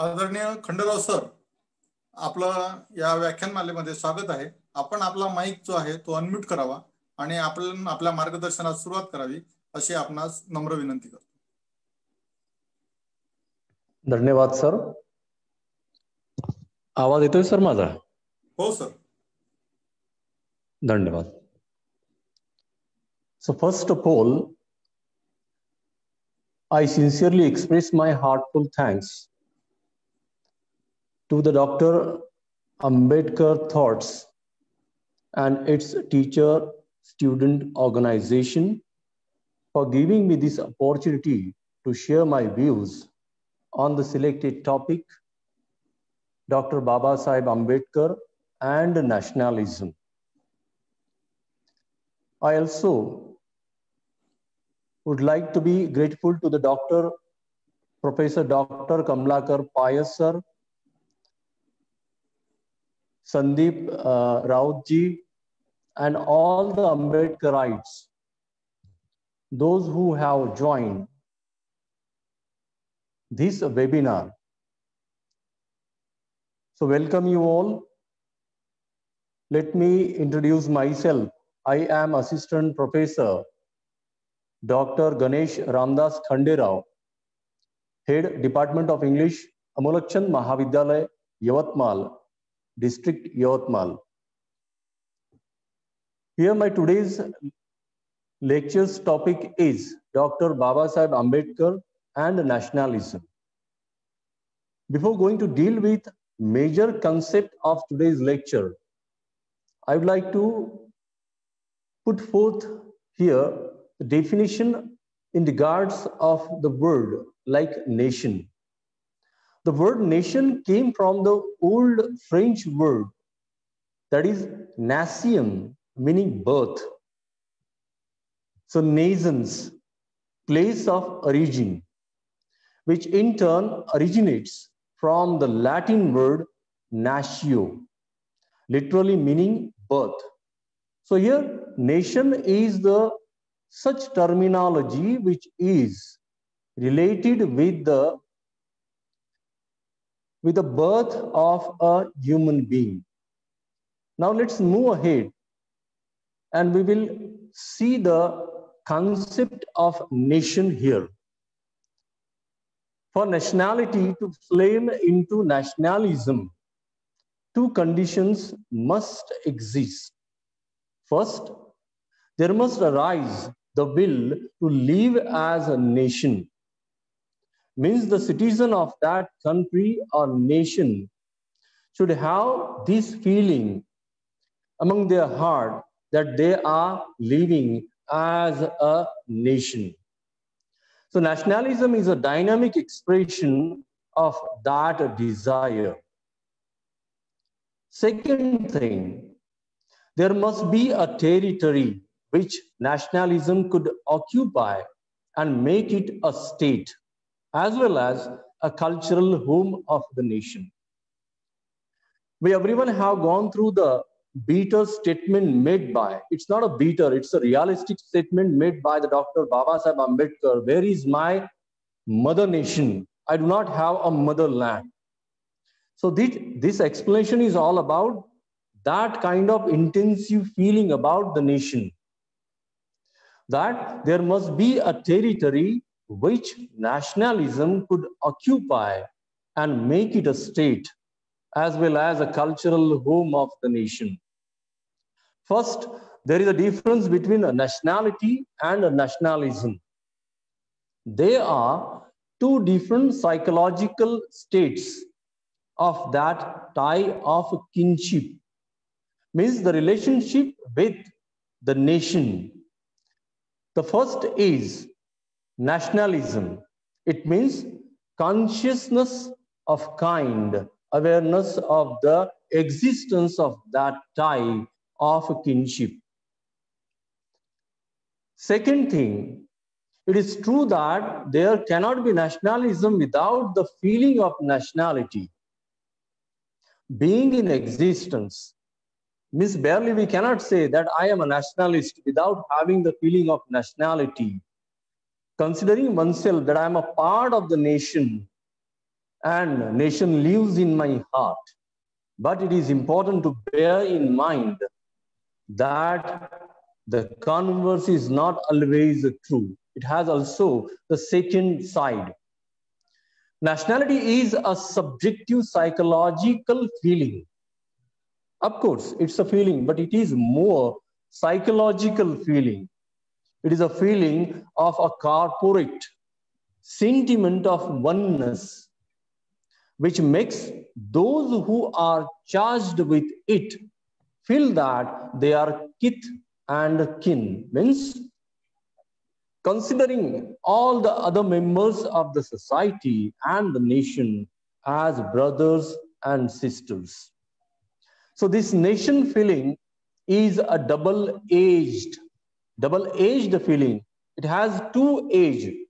आदरणीय खंडेराव सर, आपलं या व्याख्यानमालेमध्ये स्वागत आहे. आपण आपला माईक जो आहे तो अनम्यूट करावा आणि आपण आपल्या मार्गदर्शनास सुरुवात करावी अशी आपणास नम्र विनंती करतो. धन्यवाद सर. आवाज येतोय सर माझा? हो सर. धन्यवाद. So first of all, I sincerely express my heartfelt thanks to the Dr. Ambedkar Thoughts and its teacher-student organization for giving me this opportunity to share my views on the selected topic, Dr. Baba Sahib Ambedkar and nationalism. I also would like to be grateful to the Professor Dr. Kamlakar Payas sir, Sandeep Rautji, and all the Ambedkarites, those who have joined this webinar. So welcome you all. Let me introduce myself. I am Assistant Professor Dr. Ganesh Ramdas Khanderao, Head Department of English, Amolakchand Mahavidyalay, Yavatmal, District Yavatmal. Here my today's lecture's topic is Dr. Baba Sahib Ambedkar and nationalism. Before going to deal with major concept of today's lecture, I would like to put forth here the definition in regards of the word like nation. The word nation came from the old French word that is nation, meaning birth. So nations, place of origin, which in turn originates from the Latin word natio, literally meaning birth. So here nation is the such terminology which is related with the birth of a human being. Now let's move ahead and we will see the concept of nation here. For nationality to flame into nationalism, two conditions must exist. First, there must arise the will to live as a nation. Means the citizen of that country or nation should have this feeling among their heart that they are living as a nation. So nationalism is a dynamic expression of that desire. Second thing, there must be a territory which nationalism could occupy and make it a state, as well as a cultural home of the nation. We everyone have gone through the bitter statement made by, it's not a bitter, it's a realistic statement made by the Dr. Baba Sahib Ambedkar. Where is my mother nation? I do not have a motherland. So this explanation is all about that kind of intensive feeling about the nation, that there must be a territory which nationalism could occupy and make it a state, as well as a cultural home of the nation. First, there is a difference between a nationality and a nationalism. They are two different psychological states of that tie of kinship, means the relationship with the nation. The first is nationalism. It means consciousness of kind, awareness of the existence of that tie of kinship. Second thing, it is true that there cannot be nationalism without the feeling of nationality being in existence. Means barely we cannot say that I am a nationalist without having the feeling of nationality, considering oneself that I am a part of the nation and nation lives in my heart. But it is important to bear in mind that the converse is not always true. It has also the second side. Nationality is a subjective psychological feeling. Of course, it's a feeling, but it is more psychological feeling. It is a feeling of a corporate sentiment of oneness, which makes those who are charged with it feel that they are kith and kin. Means considering all the other members of the society and the nation as brothers and sisters. So this nation feeling is a double-edged feeling. It has two edges.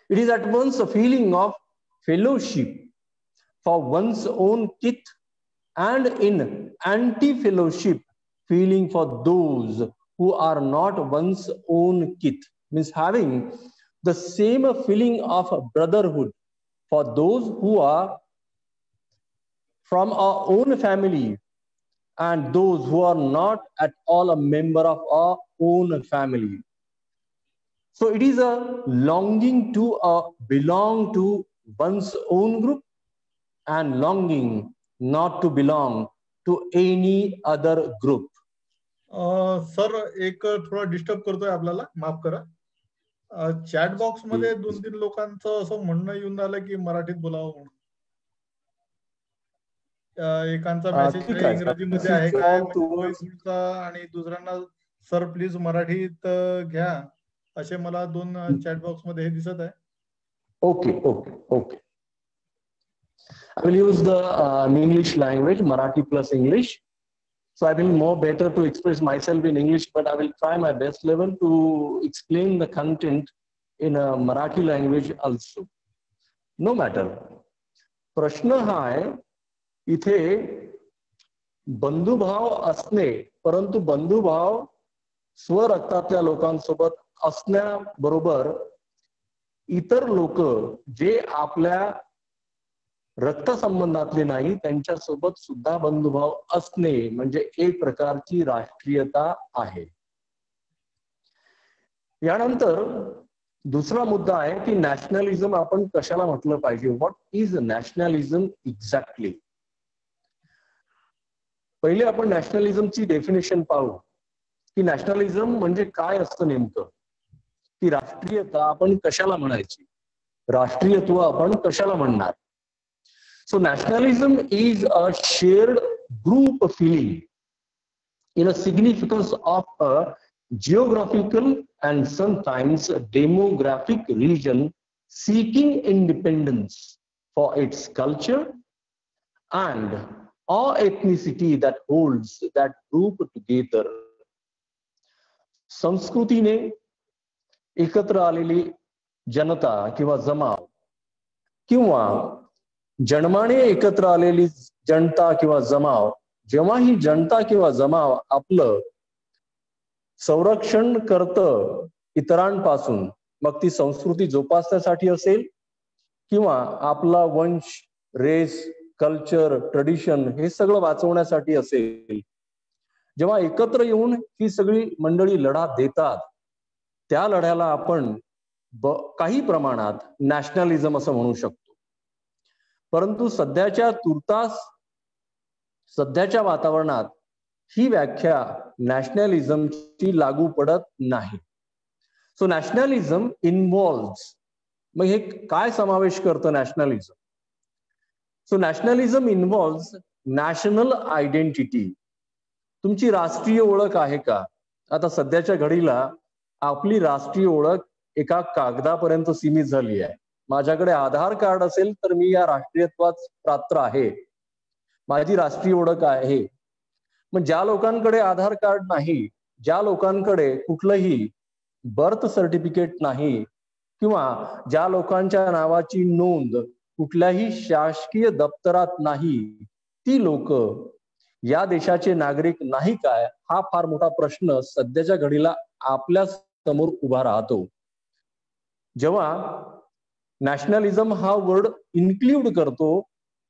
It is at once a feeling of fellowship for one's own kith and in anti-fellowship feeling for those who are not one's own kith. Means having the same feeling of brotherhood for those who are from our own family and those who are not at all a member of our own family. So it is a longing to belong to one's own group and longing not to belong to any other group. Sir एक थोडा disturb करतोय आपल्याला, माफ करा. Chat box मध्ये 2-3 लोकांचं असं म्हणणं येऊन राहिलं की मराठीत बोलावं म्हणून. एकांचा मेसेज इंग्रजीमध्ये आहे काय तुमचा आणि दुसऱ्यांना सर प्लीज मराठीत घ्या असे मला 2 चॅट बॉक्स मध्ये हे दिसत आहे. Okay. I will use the English language, Marathi plus English. So I will more better to express myself in English, but I will try my best level to explain the content in a Marathi language also. No matter. प्रश्न हा आहे इथे बंधुभाव असणे, परंतु बंधुभाव स्वरक्तातल्या लोकांसोबत असण्याबरोबर इतर लोक जे आपल्या रक्तसंबंधातले नाही त्यांच्यासोबत सुद्धा बंधुभाव असणे म्हणजे एक प्रकारची राष्ट्रीयता आहे. यानंतर दुसरा मुद्दा आहे की नॅशनलिझम आपण कशाला म्हटलं पाहिजे. What is nationalism exactly. पहिले आपण नॅशनलिझमची डेफिनेशन पाहू की नॅशनलिझम म्हणजे काय असतं नेमकं. की राष्ट्रीयता आपण कशाला म्हणायची, राष्ट्रीयत्व आपण कशाला म्हणणार. So nationalism is a shared group feeling in a significance of a geographical and sometimes demographic region seeking independence for its culture and or ethnicity that holds that group together. संस्कृतीने एकत्र आलेली जनता किंवा जमाव किंवा जन्माने एकत्र आलेली जनता किंवा जमाव, जेव्हा ही जनता किंवा जमाव आपलं संरक्षण करतं इतरांपासून, मग ती संस्कृती जोपासण्यासाठी असेल किंवा आपला वंश, रेस, कल्चर, ट्रेडिशन हे सगळं वाचवण्यासाठी असेल, जेव्हा एकत्र येऊन ही सगळी मंडळी लढा देतात त्या लढ्याला आपण काही प्रमाणात नॅशनलिझम असं म्हणू शकतो. परंतु सध्याच्या वातावरणात ही व्याख्या नॅशनलिझमची लागू पडत नाही. सो नॅशनलिझम इन्व्हॉल्व्स, मग हे काय समावेश करतं nationalism. So nationalism involves national identity. तुमची राष्ट्रीय ओळख आहे का. आता सध्याच्या घडीला आपली राष्ट्रीय ओळख एका कागदापर्यंत सीमित झाली आहे. माझ्याकडे आधार कार्ड असेल तर मी या राष्ट्रीयत्वात पात्र आहे, माझी राष्ट्रीय ओळख आहे. मग ज्या लोकांकडे आधार कार्ड नाही, ज्या लोकांकडे कुठलंही बर्थ सर्टिफिकेट नाही किंवा ज्या लोकांच्या नावाची नोंद कुठल्याही शासकीय दप्तरात नाही, ती लोक या देशाचे नागरिक नाही काय, हा फार मोठा प्रश्न सध्याच्या घडीला आपल्या समोर उभा राहतो. जेव्हा नॅशनलिझम हा वर्ड इन्क्ल्यूड करतो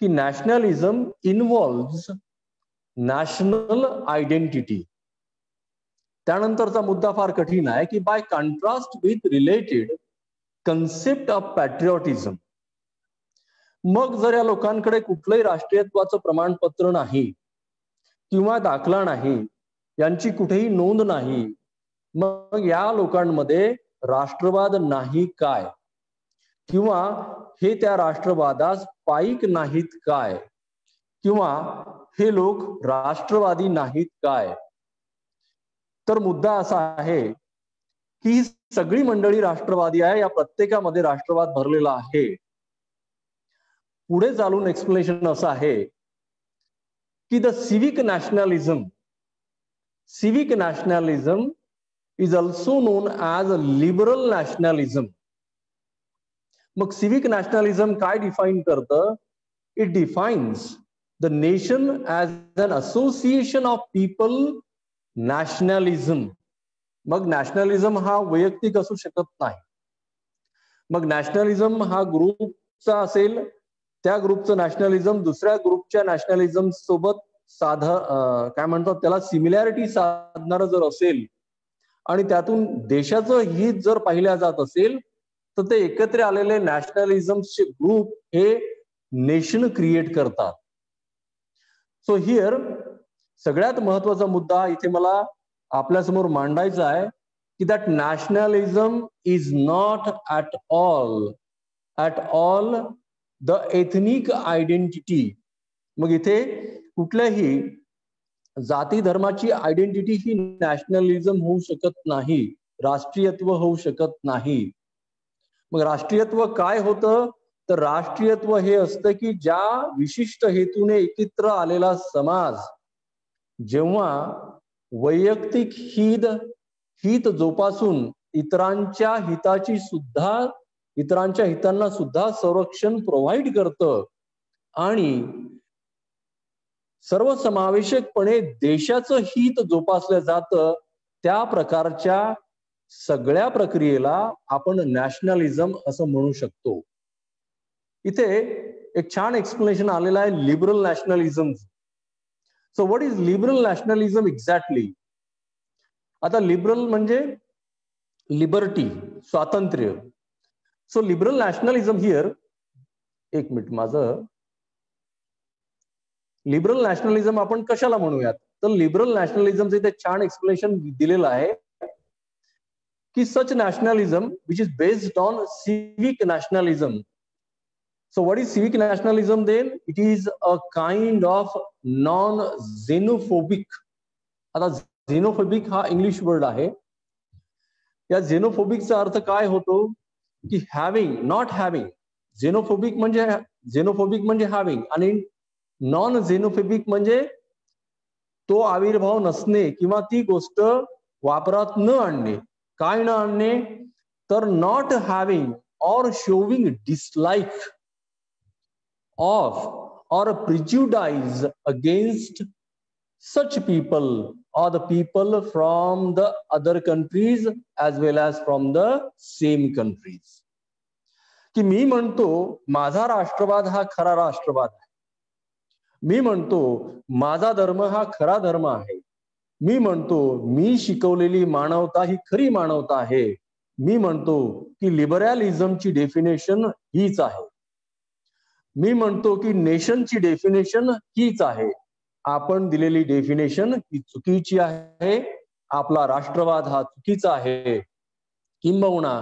की नॅशनलिझम इन्व्हॉल्व्स नॅशनल आयडेंटिटी. त्यानंतरचा मुद्दा फार कठीण आहे की by contrast with related concept of patriotism. मग जर या लोकांकडे कुठलंही राष्ट्रीयत्वाचं प्रमाणपत्र नाही किंवा दाखला नाही, यांची कुठेही नोंद नाही, मग या लोकांमध्ये राष्ट्रवाद नाही काय, किंवा हे त्या राष्ट्रवादास पाईक नाहीत काय, किंवा हे लोक राष्ट्रवादी नाहीत काय. तर मुद्दा असा आहे की ही सगळी मंडळी राष्ट्रवादी आहे, या प्रत्येकामध्ये राष्ट्रवाद भरलेला आहे. पुढे चालून एक्सप्लेनेशन असं आहे की the civic nationalism is also known as liberal nationalism. मग सिविक नॅशनॅलिझम काय डिफाईन करतं? It defines the nation as an association of people nationalism. मग नॅशनॅलिझम हा वैयक्तिक असू शकत नाही. मग नॅशनॅलिझम हा ग्रुपचा असेल, त्या ग्रुपचं नॅशनॅलिझम दुसऱ्या ग्रुपच्या नॅशनॅलिझम सोबत काय म्हणतात त्याला सिमिलॅरिटी साधणारं जर असेल आणि त्यातून देशाचं हित जर पाहिल्या जात असेल, तर ते एकत्र आलेले नॅशनॅलिझमचे ग्रुप हे नेशन क्रिएट करतात. सो हिअर सगळ्यात महत्वाचा मुद्दा इथे मला आपल्यासमोर मांडायचा आहे की that nationalism is not at all the ethnic identity. मग इथे कुठल्याही जाती धर्माची आयडेंटिटी ही नॅशनलिझम होऊ शकत नाही, राष्ट्रीयत्व होऊ शकत नाही. मग राष्ट्रीयत्व काय होतं? तर राष्ट्रीयत्व हे असतं की ज्या विशिष्ट हेतूने एकत्र आलेला समाज जेव्हा वैयक्तिक हित जोपासून इतरांच्या हितांना सुद्धा संरक्षण प्रोव्हाइड करतं आणि सर्वसमावेशकपणे देशाचं हित जोपासलं जातं, त्या प्रकारच्या सगळ्या प्रक्रियेला आपण नॅशनलिझम असं म्हणू शकतो. इथे एक छान एक्सप्लेनेशन आलेलं आहे liberal nationalism. So what is liberal nationalism exactly? आता लिबरल म्हणजे लिबर्टी, स्वातंत्र्य. सो लिबरल नॅशनलिझम हिअर, एक मिनिट माझं, लिबरल नॅशनलिझम आपण कशाला म्हणूयात? तर लिबरल नॅशनलिझमचं इथे छान एक्सप्लेनेशन दिलेलं आहे की such nationalism which is based on civic nationalism. So what is civic nationalism then? It is a kind of non-xenophobic. आता xenophobic हा इंग्लिश वर्ड आहे. या xenophobic चा अर्थ काय होतो की having, not having. xenophobic म्हणजे having आणि नॉन xenophobic म्हणजे तो आविर्भाव नसणे किंवा ती गोष्ट वापरात न आणणे. काय न आणणे? तर not having or showing dislike of or prejudice against such people or the people from the other countries as well as from the same countries. की मी म्हणतो माझा राष्ट्रवाद हा खरा राष्ट्रवाद आहे, मी म्हणतो माझा धर्म हा खरा धर्म आहे, मी म्हणतो मी शिकवलेली मानवता ही खरी मानवता आहे, मी म्हणतो की लिबरलिझमची डेफिनेशन हीच आहे, मी म्हणतो की नेशनची डेफिनेशन हीच आहे. आपण दिलेली डेफिनेशन ही चुकीची आहे, आपला राष्ट्रवाद हा चुकीचा आहे, किंबहुना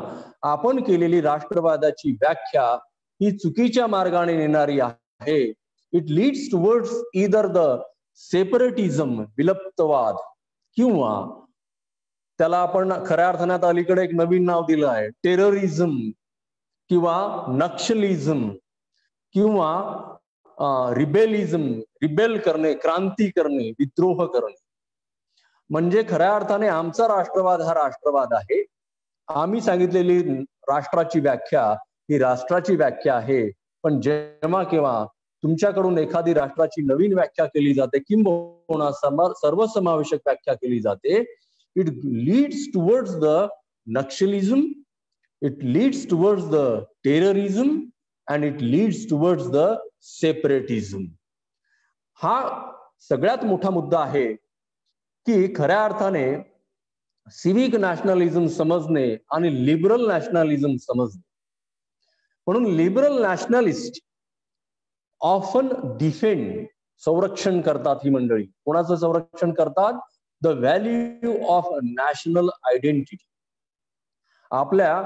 आपण केलेली राष्ट्रवादाची व्याख्या ही चुकीच्या मार्गाने नेणारी आहे. It leads towards either the separatism, विलुप्तवाद, किंवा त्याला आपण खऱ्या अर्थाने अलीकडे एक नवीन नाव दिलं आहे टेररिझम किंवा नक्षलिझम किंवा रिबेलिझम, रिबेल करणे, क्रांती करणे, विद्रोह करणे. म्हणजे खऱ्या अर्थाने आमचा राष्ट्रवाद हा राष्ट्रवाद आहे, आम्ही सांगितलेली राष्ट्राची व्याख्या ही राष्ट्राची व्याख्या आहे. पण जेव्हा केव्हा तुमच्याकडून एखादी राष्ट्राची नवीन व्याख्या केली जाते किंबहुना सर्वसमावेशक व्याख्या केली जाते, it leads towards the naxalism It leads towards the terrorism and it leads towards the separatism. हा सगळ्यात मोठा मुद्दा आहे की खऱ्या अर्थाने सिव्हिक नॅशनलिझम समजणे आणि लिबरल नॅशनलिझम समजणे. म्हणून लिबरल नॅशनलिस्ट ऑफन डिफेंड, संरक्षण करतात ही मंडळी. कोणाचं संरक्षण करतात? The value of national identity. आपल्या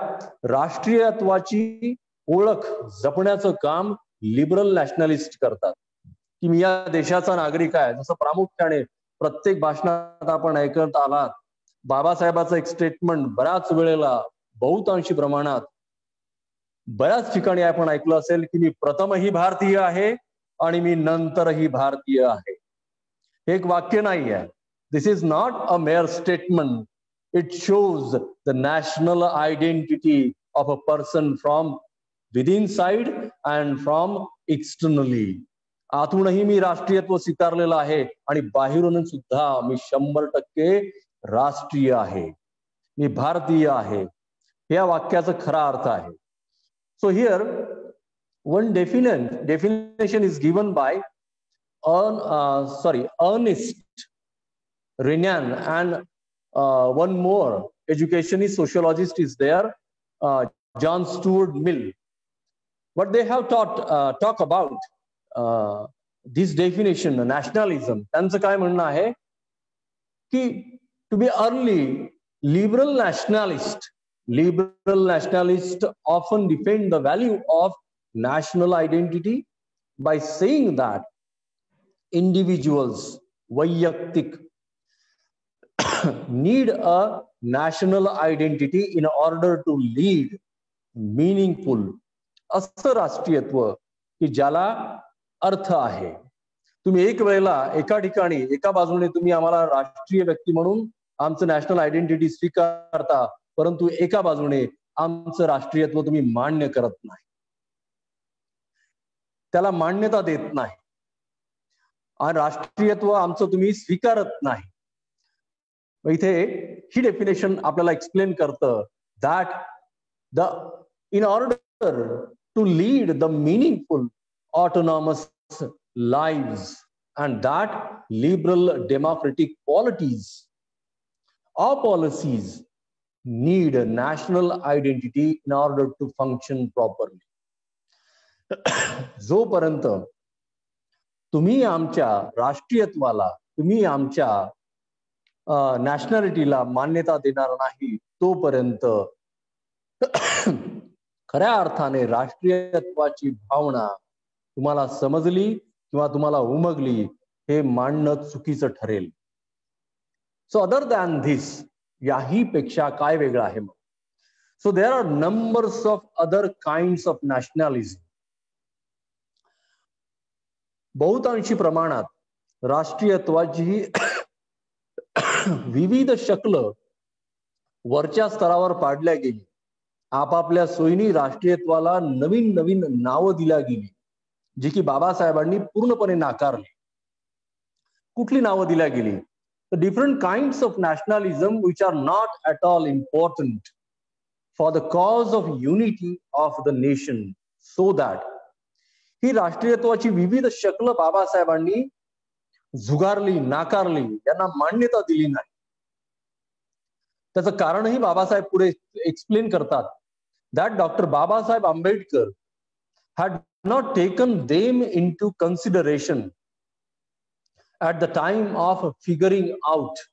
राष्ट्रीयत्वाची ओळख जपण्याचं काम लिबरल नॅशनलिस्ट करतात. की मी या देशाचा नागरिक आहे. जसं प्रामुख्याने प्रत्येक भाषणात आपण ऐकत आलात, बाबासाहेबांचं एक स्टेटमेंट बऱ्याच वेळेला बहुतांशी प्रमाणात बऱ्याच ठिकाणी आपण ऐकलं असेल की मी प्रथमही भारतीय आहे आणि मी नंतरही भारतीय आहे. हे एक वाक्य नाही आहे. This is not a mere statement. It shows the national identity of a person from within side and from externally. आतूनही मी राष्ट्रीयत्व स्वीकारलेलं आहे आणि बाहेरून सुद्धा मी 100% राष्ट्रीय आहे, मी भारतीय आहे. या वाक्याचा खरा अर्थ आहे. So here one definition is given by Ernest Renan, and one more educationist sociologist is there, John Stuart Mill. What they have talk about this definition, nationalism. त्यांचं काय म्हणणं आहे की to be early liberal nationalists often defend the value of national identity by saying that individuals, vayaktik, need a national identity in order to lead meaningful असं राष्ट्रीयत्व की ज्याला अर्थ आहे. तुम्ही एक वेळेला एका ठिकाणी एका बाजूने तुम्ही आम्हाला राष्ट्रीय व्यक्ती म्हणून आमचं नॅशनल आयडेंटिटी स्वीकारता, परंतु एका बाजूने आमचं राष्ट्रीयत्व तुम्ही मान्य करत नाही, त्याला मान्यता देत नाही आणि राष्ट्रीयत्व आमचं तुम्ही स्वीकारत नाही. इथे ही डेफिनेशन आपल्याला एक्सप्लेन करतं that in order to lead the meaningful autonomous lives and that liberal democratic polities or policies need a national identity in order to function properly. जोपर्यंत तुम्ही आमच्या राष्ट्रीयत्वाला, तुम्ही आमच्या नॅशनॅलिटीला मान्यता देणार नाही, तोपर्यंत खऱ्या अर्थाने राष्ट्रीयत्वाची भावना तुम्हाला समजली किंवा तुम्हाला उमगली हे मानणं चुकीचं ठरेल. सो अदर दॅन धिस, याही पेक्षा काय वेगळं आहे मग? So there are numbers of other kinds of nationalism. बहुतांशी प्रमाणात राष्ट्रीयत्वाची विविध शक्ल वरच्या स्तरावर पाडल्या गेली. आपापल्या सोयीनी राष्ट्रीयत्वाला नवीन नवीन नावं दिल्या गेली, जी की बाबासाहेबांनी पूर्णपणे नाकारली. कुठली नावं दिल्या गेली? The different kinds of nationalism which are not at all important for the cause of unity of the nation, so that ही राष्ट्रीयत्वाची विविध शक्ल बाबासाहेबांनी झुगारली, नाकारली, यांना मान्यता दिली नाही. त्याचं कारणही बाबासाहेब पुढे एक्सप्लेन करतात. That Dr. Babasaheb Ambedkar had not taken them into consideration at the time of figuring out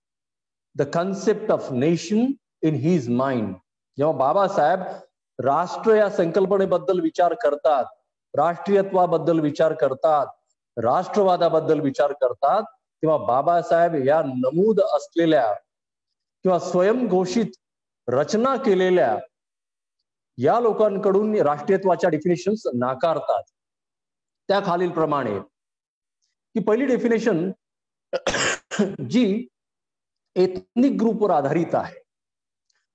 the concept of nation in his mind. जेव्हा बाबासाहेब राष्ट्र या संकल्पनेबद्दल विचार करतात, राष्ट्रीयत्वाबद्दल विचार करतात, राष्ट्रवादाबद्दल विचार करतात, तेव्हा बाबासाहेब या नमूद असलेल्या किंवा स्वयंघोषित रचना केलेल्या या लोकांकडून राष्ट्रीयत्वाच्या डेफिनेशन्स नाकारतात. त्या खालील प्रमाणे की पहिली डेफिनेशन जी एथनिक ग्रुपवर आधारित आहे,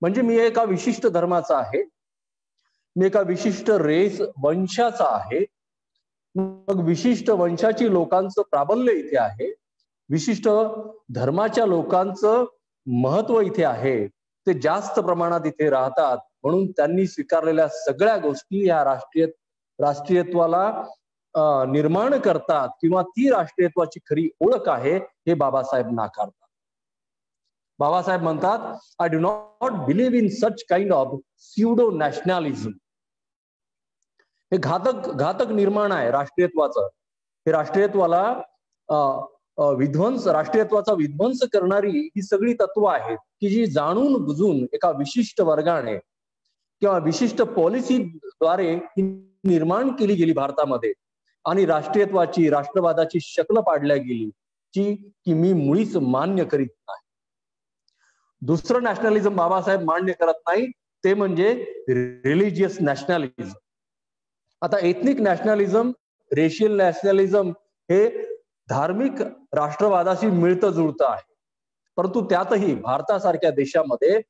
म्हणजे मी एका विशिष्ट धर्माचा आहे, मी एका विशिष्ट रेस वंशाचा आहे, मग विशिष्ट वंशाची लोकांचं प्राबल्य इथे आहे, विशिष्ट धर्माच्या लोकांचं महत्व इथे आहे, ते जास्त प्रमाणात इथे राहतात, म्हणून त्यांनी स्वीकारलेल्या सगळ्या गोष्टी या राष्ट्रीयत्वाला निर्माण करतात किंवा ती राष्ट्रीयत्वाची खरी ओळख आहे हे बाबासाहेब नाकारतात. बाबासाहेब म्हणतात, I do not believe in such kind of pseudo nationalism. हे घातक निर्माण आहे राष्ट्रीयत्वाचं. हे राष्ट्रीयत्वाला राष्ट्रीयत्वाचा विध्वंस करणारी ही सगळी तत्व आहेत की जी जाणून बुजून एका विशिष्ट वर्गाने किंवा विशिष्ट पॉलिसीद्वारे निर्माण केली गेली भारतामध्ये आणि राष्ट्रीयत्वाची राष्ट्रवादाची शक्ल पाडल्या गेली की मी मुळीच मान्य करीत नाही. दुसरं नॅशनलिझम बाबासाहेब मान्य करत नाही ते म्हणजे रिलिजियस नॅशनॅलिझम. आता एथनिक नॅशनॅलिझम, रेशियल नॅशनॅलिझम हे धार्मिक राष्ट्रवादाशी मिळतं जुळतं आहे, परंतु त्यातही भारतासारख्या देशामध्ये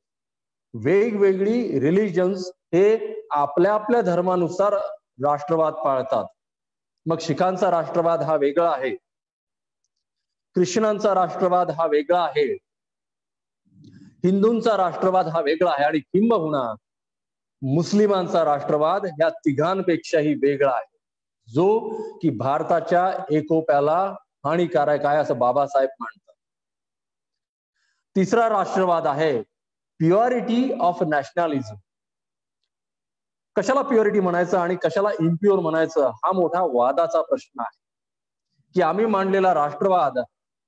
वेगवेगळी रिलिजन्स हे आपल्या धर्मानुसार राष्ट्रवाद पाळतात. मग शिखांचा राष्ट्रवाद हा वेगळा आहे, ख्रिश्चनांचा राष्ट्रवाद हा वेगळा आहे, हिंदूंचा राष्ट्रवाद हा वेगळा आहे आणि किंबहुना मुस्लिमांचा राष्ट्रवाद ह्या तिघांपेक्षाही वेगळा आहे, जो की भारताच्या एकोप्याला हानिकारक आहे असं बाबासाहेब मानतात. तिसरा राष्ट्रवाद आहे प्युअरिटी ऑफ नॅशनॅलिझम. कशाला प्युअरिटी म्हणायचं आणि कशाला इम्प्युअर म्हणायचं हा मोठा वादाचा प्रश्न आहे. की आम्ही मांडलेला राष्ट्रवाद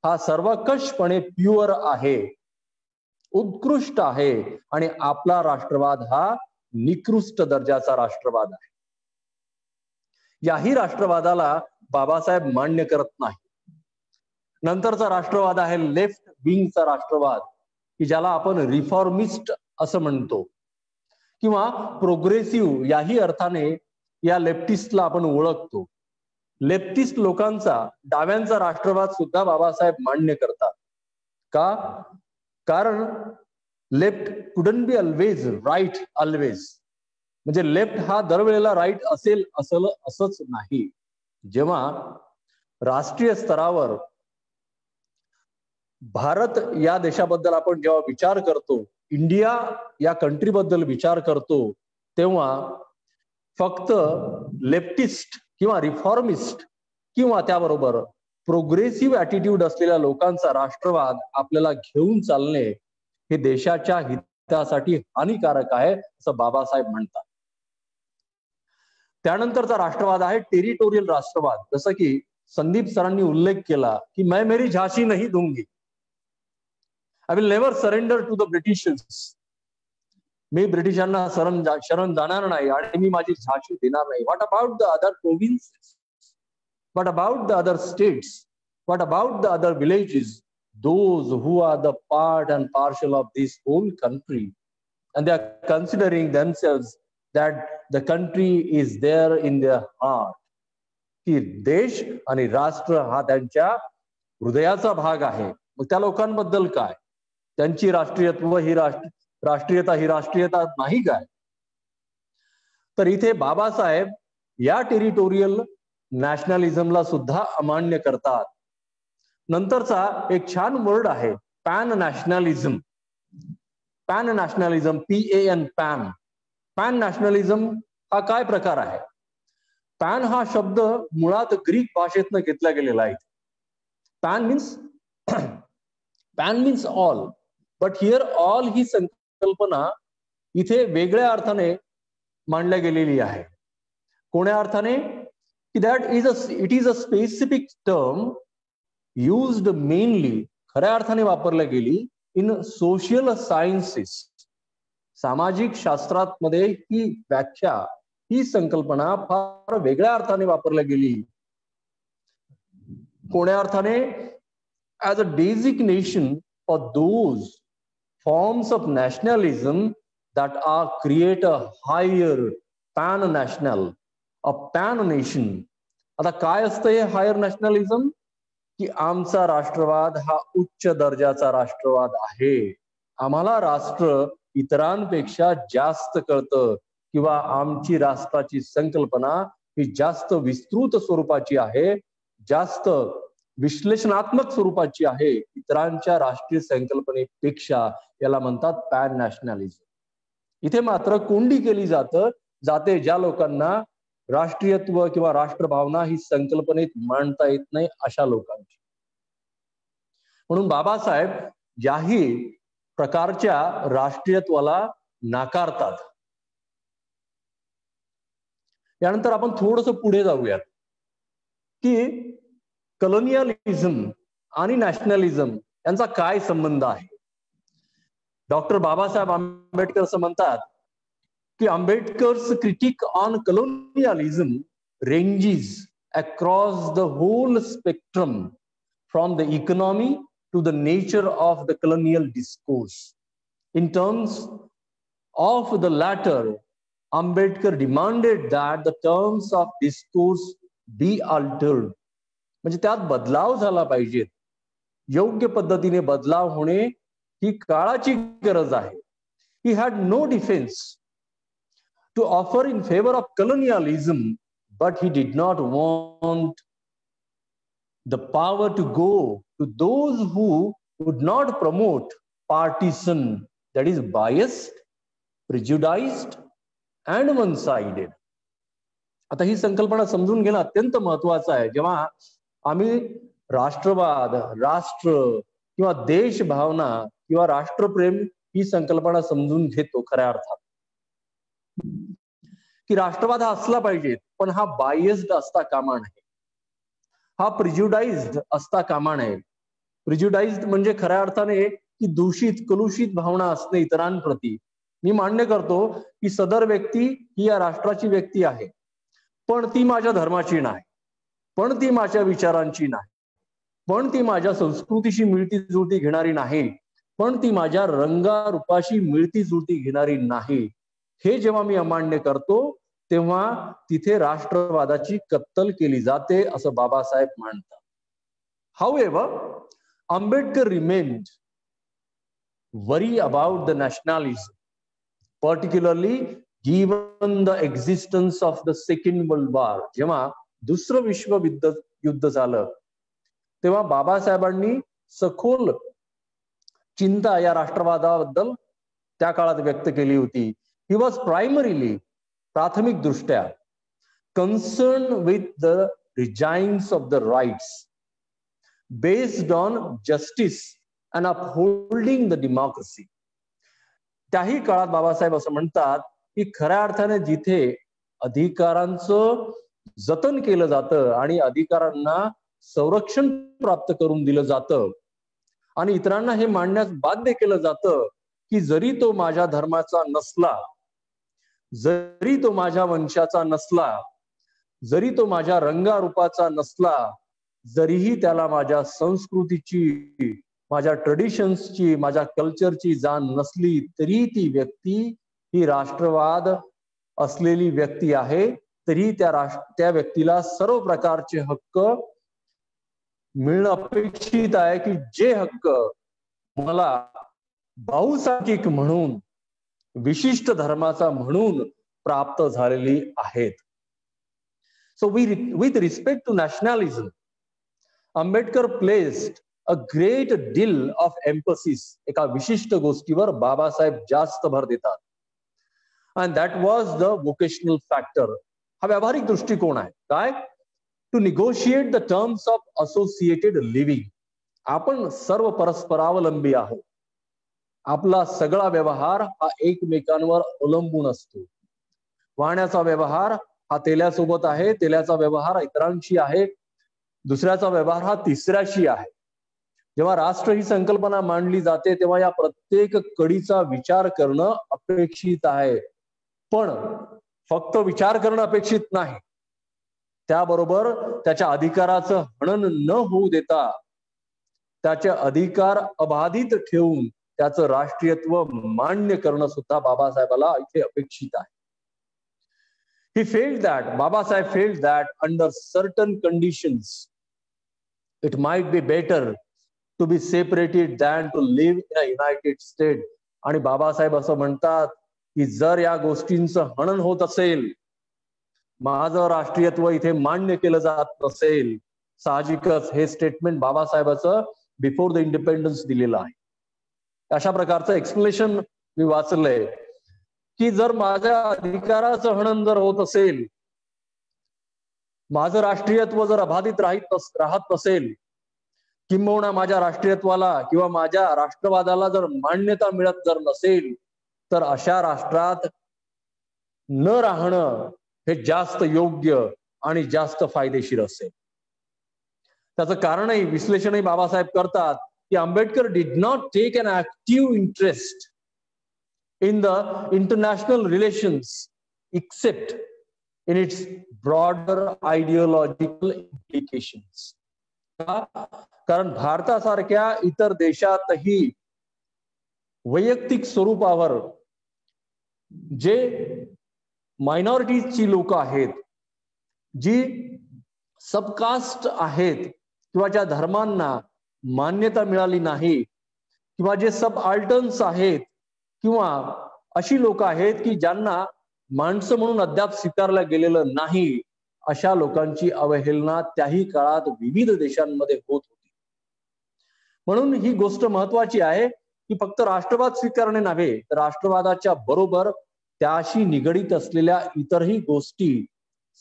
हा सर्वकषपणे प्युअर आहे, उत्कृष्ट आहे आणि आपला राष्ट्रवाद हा निकृष्ट दर्जाचा राष्ट्रवाद आहे. याही राष्ट्रवादाला बाबासाहेब मान्य करत नाही. नंतरचा राष्ट्रवाद आहे लेफ्ट विंगचा राष्ट्रवाद, की ज्याला आपण रिफॉर्मिस्ट असं म्हणतो किंवा प्रोग्रेसिव्ह याही अर्थाने या लेफ्टिस्टला आपण ओळखतो. लेफ्टिस्ट लोकांचा, डाव्यांचा राष्ट्रवाद सुद्धा बाबासाहेब मान्य करतात. का? कारण left couldn't be always right always. म्हणजे लेफ्ट हा दरवेळेला राईट असेल असंच नाही. जेव्हा राष्ट्रीय स्तरावर भारत या देशाबद्दल आपण जेव्हा विचार करतो, इंडिया या कंट्रीबद्दल विचार करतो, तेव्हा फक्त लेफ्टिस्ट किंवा रिफॉर्मिस्ट किंवा त्याबरोबर प्रोग्रेसिव्ह ऍटिट्यूड असलेल्या लोकांचा राष्ट्रवाद आपल्याला घेऊन चालणे हे देशाच्या हितासाठी हानिकारक आहे असं बाबासाहेब म्हणतात. त्यानंतरचा राष्ट्रवाद आहे टेरिटोरियल राष्ट्रवाद. जसं की संदीप सरांनी उल्लेख केला की मैं मेरी झांसी नहीं दूंगी, I will never surrender to the Britishers. मी ब्रिटिशांना शरण जाणार नाही आणि मी माझी झांसी देणार नाही. What about the other provinces? What about the other states? What about the other villages? Those who are the part and parcel of this whole country, and they are considering themselves that the country is there in their heart. की देश आणि राष्ट्र हा त्यांच्या हृदयाचा भाग आहे. मग त्या लोकांबद्दल काय? त्यांची राष्ट्रीयता ही राष्ट्रीयता नाही काय? तर इथे बाबासाहेब या टेरिटोरियल नॅशनलिझमला सुद्धा अमान्य करतात. नंतरचा एक छान वर्ड आहे pan nationalism. Pan nationalism, PAN, pan. Pan nationalism हा काय प्रकार आहे? पॅन हा शब्द मुळात ग्रीक भाषेतनं घेतला गेलेला आहे. Pan means all, but here all he संकल्पना इथे वेगळ्या अर्थाने मांडल्या गेलेली आहे. कोण्या अर्थाने? की it is a specific term used mainly, खऱ्या अर्थाने वापरल्या गेली इन सोशल सायन्सेस. सामाजिक शास्त्रामध्ये ही व्याख्या, ही संकल्पना फार वेगळ्या अर्थाने वापरल्या गेली. कोण्या अर्थाने? As a designation for those forms of nationalism that are create a higher pan national, a pan nation. आता काय असतं हे हायर नॅशनलिझम? की आमचा राष्ट्रवाद हा उच्च दर्जाचा राष्ट्रवाद आहे. आम्हाला राष्ट्र इतरांपेक्षा जास्त कळतं किंवा आमची राष्ट्राची संकल्पना ही जास्त विस्तृत स्वरूपाची आहे, जास्त विश्लेषणात्मक स्वरूपाची आहे इतरांच्या राष्ट्रीय संकल्पनेपेक्षा. याला म्हणतात पॅन नॅशनलिझम. इथे मात्र कोंडी केली जाते ज्या लोकांना राष्ट्रीयत्व किंवा राष्ट्रभावना ही संकल्पनेत मांडता येत नाही अशा लोकांची. म्हणून बाबासाहेब याही प्रकारच्या राष्ट्रीयत्वाला नाकारतात. यानंतर आपण थोडंसं पुढे जाऊयात की कलोनियलिझम आणि नॅशनलिझम यांचा काय संबंध आहे. डॉक्टर बाबासाहेब आंबेडकर असं म्हणतात की Ambedkar's critic on colonialism ranges across the whole spectrum from the economy to the nature of the colonial discourse. In terms of the latter, Ambedkar demanded that the terms of discourse be altered. म्हणजे त्यात बदलाव झाला पाहिजे. योग्य पद्धतीने बदलाव होणे ही काळाची गरज आहे. He had no defense to offer in favor of colonialism, but he did not want the power to go to those who would not promote partisan, that is biased, prejudiced and one-sided. आता ही संकल्पना समजून घेणं अत्यंत महत्वाचं आहे. जेव्हा आम्ही राष्ट्रवाद, राष्ट्र किंवा देश भावना किंवा राष्ट्रप्रेम ही संकल्पना समजून घेतो खऱ्या अर्थात, की राष्ट्रवाद हा असला पाहिजे पण हा बायस्ड असता कामा नये, हा प्रिज्युडाइज्ड असता कामा नये. प्रिज्युडाइज्ड म्हणजे खऱ्या अर्थाने की दूषित कलुषित भावना असणे इतरांप्रती. मी मान्य करतो की सदर व्यक्ती ही या राष्ट्राची व्यक्ती आहे, पण ती माझ्या धर्माची नाही, पण ती माझ्या विचारांची नाही, पण ती माझ्या संस्कृतीशी मिळती जुळती घेणारी नाही, पण ती माझ्या रंगारूपाशी मिळती जुळती घेणारी नाही. हे जेव्हा मी अमान्य करतो तेव्हा तिथे राष्ट्रवादाची कत्तल केली जाते असं बाबासाहेब मानतात. However, Ambedkar remained worried about the nationalism, particularly given the existence of the Second World War. जेव्हा दुसरं विश्वयुद्ध झालं तेव्हा बाबासाहेबांनी सखोल चिंता या राष्ट्रवादाबद्दल त्या काळात व्यक्त केली होती. He was primarily प्राथमिक दृष्ट्या concerned with the regimes of the rights based on justice and upholding the democracy. त्याही काळात बाबासाहेब असं म्हणतात की खऱ्या अर्थाने जिथे अधिकारांचं जतन केलं जातं आणि अधिकारांना संरक्षण प्राप्त करून दिलं जातं आणि इतरांना हे मांडण्यास बाध्य केलं जातं की जरी तो माझ्या धर्माचा नसला, जरी तो माझ्या वंशाचा नसला, जरी तो माझ्या रंगारूपाचा नसला, जरीही त्याला माझ्या संस्कृतीची, माझ्या ट्रेडिशन्सची, माझ्या कल्चरची जाण नसली, तरी ती व्यक्ती ही राष्ट्रवाद असलेली व्यक्ती आहे. तरी त्या व्यक्तीला सर्व प्रकारचे हक्क मिळणं अपेक्षित आहे की जे हक्क मला बहुसंख्यिक म्हणून, विशिष्ट धर्माचा म्हणून प्राप्त झालेली आहेत. So with respect to nationalism, Ambedkar placed a great deal of emphasis एका विशिष्ट गोष्टीवर बाबासाहेब जास्त भर देतात, and that was the vocational factor. हा व्यावहारिक दृष्टिकोन आहे. काय? To negotiate the terms of associated living. आपण सर्व परस्परावलंबी आहोत. आपला सगळा व्यवहार हा एकमेकांवर अवलंबून असतो. वाहण्याचा व्यवहार हा तेल्यासोबत आहे, तेल्याचा व्यवहार इतरांशी आहे, दुसऱ्याचा व्यवहार हा तिसऱ्याशी आहे. जेव्हा राष्ट्र ही संकल्पना मांडली जाते तेव्हा या प्रत्येक कडीचा विचार करणं अपेक्षित आहे. पण फक्त विचार करणं अपेक्षित नाही, त्याबरोबर त्याच्या अधिकाराचं हनन न होऊ देता त्याचे अधिकार अबाधित ठेवून त्याचं राष्ट्रीयत्व मान्य करणं सुद्धा बाबासाहेबाला इथे अपेक्षित आहे. Babasaheb felt that under certain conditions it might be better to be separated than to live in a United States. आणि बाबासाहेब असं म्हणतात की जर या गोष्टींचं हनन होत असेल, माझं राष्ट्रीयत्व इथे मान्य केलं जात नसेल, साहजिकच हे स्टेटमेंट बाबासाहेबाचं बिफोर द इंडिपेंडन्स दिलेलं आहे. अशा प्रकारचं एक्सप्लेनेशन मी वाचलंय की जर माझ्या अधिकाराचं हनन जर होत असेल, माझं राष्ट्रीयत्व जर अबाधित राहत नसेल, किंबहुना माझ्या राष्ट्रीयत्वाला किंवा माझ्या राष्ट्रवादाला जर मान्यता मिळत जर नसेल, तर अशा राष्ट्रात न राहणं हे जास्त योग्य आणि जास्त फायदेशीर असेल. त्याचं कारणही विश्लेषणही बाबासाहेब करतात की Ambedkar did not take an active interest in the international relations except in its broader ideological implications. कारण भारतासारख्या इतर देशातही वैयक्तिक स्वरूपावर जे मायनॉरिटीजची लोक आहेत, जी सबकास्ट आहेत किंवा ज्या धर्मांना मान्यता मिळाली नाही, किंवा जे सब आल्टर्न्स आहेत, किंवा अशी लोक आहेत की ज्यांना माणसं म्हणून अद्याप स्वीकारलं गेलेलं नाही, अशा लोकांची अवहेलना त्याही काळात विविध देशांमध्ये होत होती. म्हणून ही गोष्ट महत्वाची आहे की फक्त राष्ट्रवाद स्वीकारणे नव्हे, तर राष्ट्रवादाच्या बरोबर त्याशी निगडीत असलेल्या इतरही गोष्टी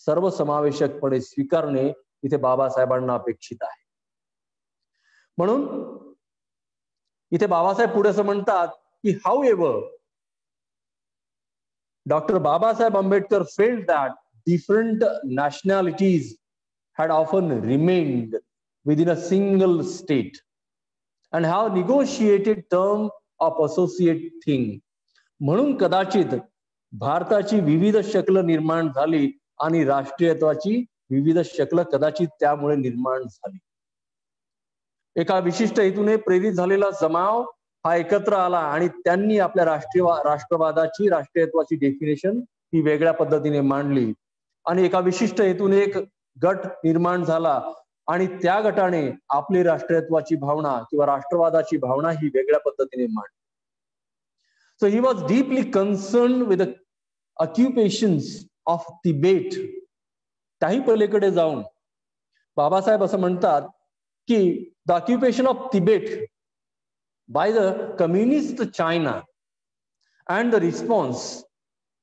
सर्वसमावेशकपणे स्वीकारणे इथे बाबासाहेबांना अपेक्षित आहे. म्हणून इथे बाबासाहेब पुढे असं म्हणतात की however, Dr. Babasaheb Ambedkar felt that different nationalities had often remained within a single state and have negotiated term of associate thing. म्हणून कदाचित भारताची विविध शक्ल निर्माण झाली आणि राष्ट्रीयत्वाची विविध शक्ल कदाचित त्यामुळे निर्माण झाली. एका विशिष्ट हेतूने प्रेरित झालेला जमाव हा एकत्र आला आणि त्यांनी आपल्या राष्ट्रवादाची, राष्ट्रीयत्वाची डेफिनेशन ही वेगळ्या पद्धतीने मांडली आणि एका विशिष्ट हेतूने एक गट निर्माण झाला आणि त्या गटाने आपली राष्ट्रीयत्वाची भावना किंवा राष्ट्रवादाची भावना ही वेगळ्या पद्धतीने मांडली. So he was deeply concern with the occupations of Tibet. त्याही पलीकडे जाऊन बाबासाहेब असं म्हणतात की the occupation of Tibet by the communist China and the response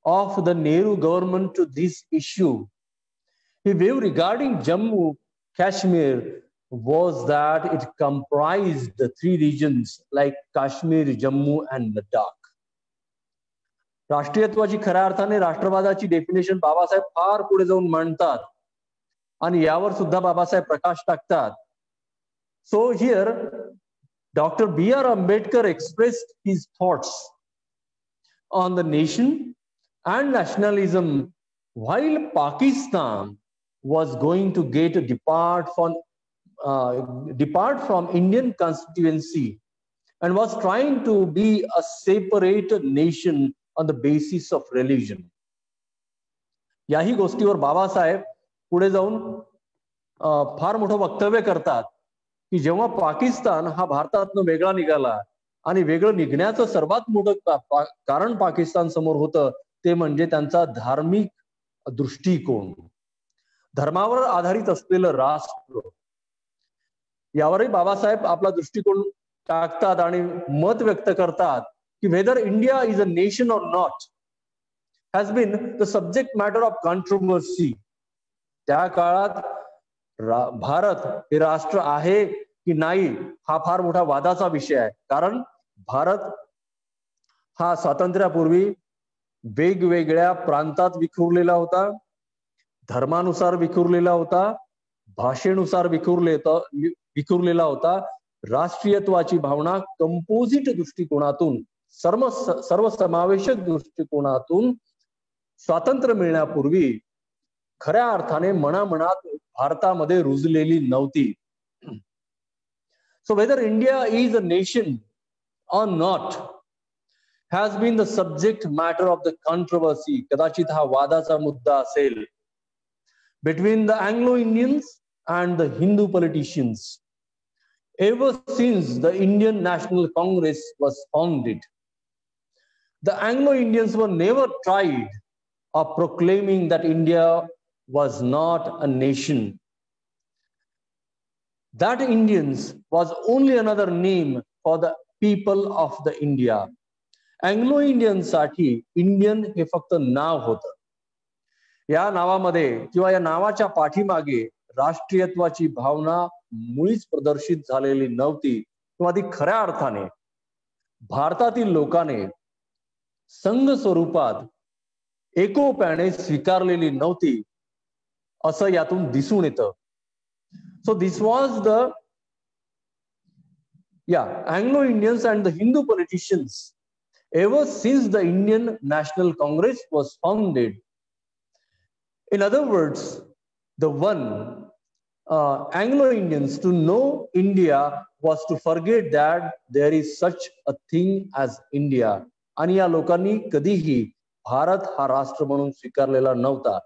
of the Nehru government to this issue, his view regarding Jammu Kashmir was that it comprised the three regions like Kashmir, Jammu and Ladakh. राष्ट्रीयत्वाची खऱ्या अर्थाने राष्ट्रवादाची definition Babasaheb फार पुढे जाऊन मांडतात आणि यावर सुद्धा बाबासाहेब प्रकाश टाकतात. So here Dr. B.R. Ambedkar expressed his thoughts on the nation and nationalism while Pakistan was going to depart from Indian constituency and was trying to be a separate nation on the basis of religion. याही गोष्टीवर बाबासाहेब पुढे जाऊन फार मोठं वक्तव्य करतात की जेव्हा पाकिस्तान हा भारतातनं वेगळा निघाला आणि वेगळं निघण्याचं सर्वात मोठं कारण पाकिस्तान समोर होतं ते म्हणजे त्यांचा धार्मिक दृष्टिकोन, धर्मावर आधारित असलेलं राष्ट्र. यावरही बाबासाहेब आपला दृष्टिकोन टाकतात आणि मत व्यक्त करतात की whether India is a nation or not has been the subject matter of controversy. त्या काळात भारत हे राष्ट्र आहे की नाही हा फार मोठा वादाचा विषय आहे. कारण भारत हा स्वातंत्र्यापूर्वी वेगवेगळ्या प्रांतात विखुरलेला होता, धर्मानुसार विखुरलेला होता, भाषेनुसार विखुरलेला होता. राष्ट्रीयत्वाची भावना कंपोजिट दृष्टिकोनातून, सर्वसमावेशक दृष्टिकोनातून स्वातंत्र्य मिळण्यापूर्वी खऱ्या अर्थाने मनामनात भारतामध्ये रुजलेली नव्हती. So whether India is a nation or not has been the subject matter of the controversy. कदाचित हा वादाचा मुद्दा असेल between the Anglo-Indians and the Hindu politicians ever since the Indian National Congress was founded. The Anglo-Indians were never tried of proclaiming that India was not a nation. That Indians was only another name for the people of the India. Anglo इंडियनसाठी Indian हे फक्त नाव होतं. या नावामध्ये किंवा या नावाच्या पाठीमागे राष्ट्रीयत्वाची भावना मुळीच प्रदर्शित झालेली नव्हती किंवा ती खऱ्या अर्थाने भारतातील लोकांनी संघ स्वरूपात एकोप्याने स्वीकारलेली नव्हती असं यातून दिसून येतं. So this was the Anglo Indians and the Hindu politicians ever since the Indian National Congress was founded. In other words, the one Anglo Indians to know India was to forget that there is such a thing as India. आणि या लोकांनी कधीही भारत हा राष्ट्र म्हणून स्वीकारलेला नव्हता.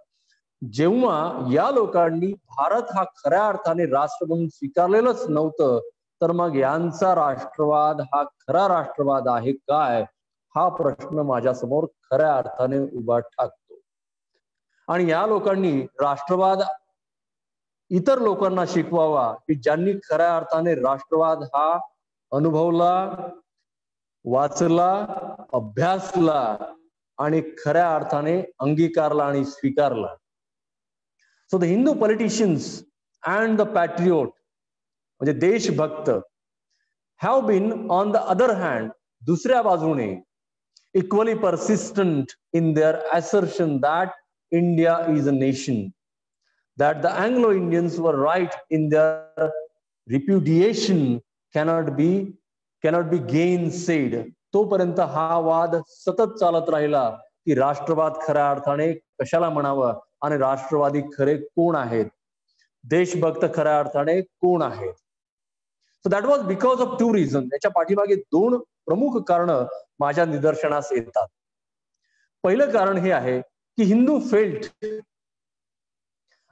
जेव्हा या लोकांनी भारत हा खऱ्या अर्थाने राष्ट्र म्हणून स्वीकारलेलंच नव्हतं, तर मग यांचा राष्ट्रवाद हा खरा राष्ट्रवाद आहे काय, हा प्रश्न माझ्या समोर खऱ्या अर्थाने उभा ठाकतो. आणि या लोकांनी राष्ट्रवाद इतर लोकांना शिकवावा की ज्यांनी खऱ्या अर्थाने राष्ट्रवाद हा अनुभवला, वाचला, अभ्यासला आणि खऱ्या अर्थाने अंगीकारला आणि स्वीकारला. So the Hindu politicians and the patriot म्हणजे देशभक्त have been on the other hand दुसऱ्या बाजूने equally persistent in their assertion that India is a nation, that the Anglo Indians were right in their repudiation cannot be gainsaid. तोपर्यंत हा वाद सतत चालत राहिला की राष्ट्रवाद खऱ्या अर्थाने कशाला म्हणावं आणि राष्ट्रवादी खरे कोण आहेत, देशभक्त खऱ्या अर्थाने कोण आहेत. So that was because of two reasons. याच्या पाठीमागे दोन प्रमुख कारण माझ्या निदर्शनास येतात. पहिलं कारण हे आहे की Hindu felt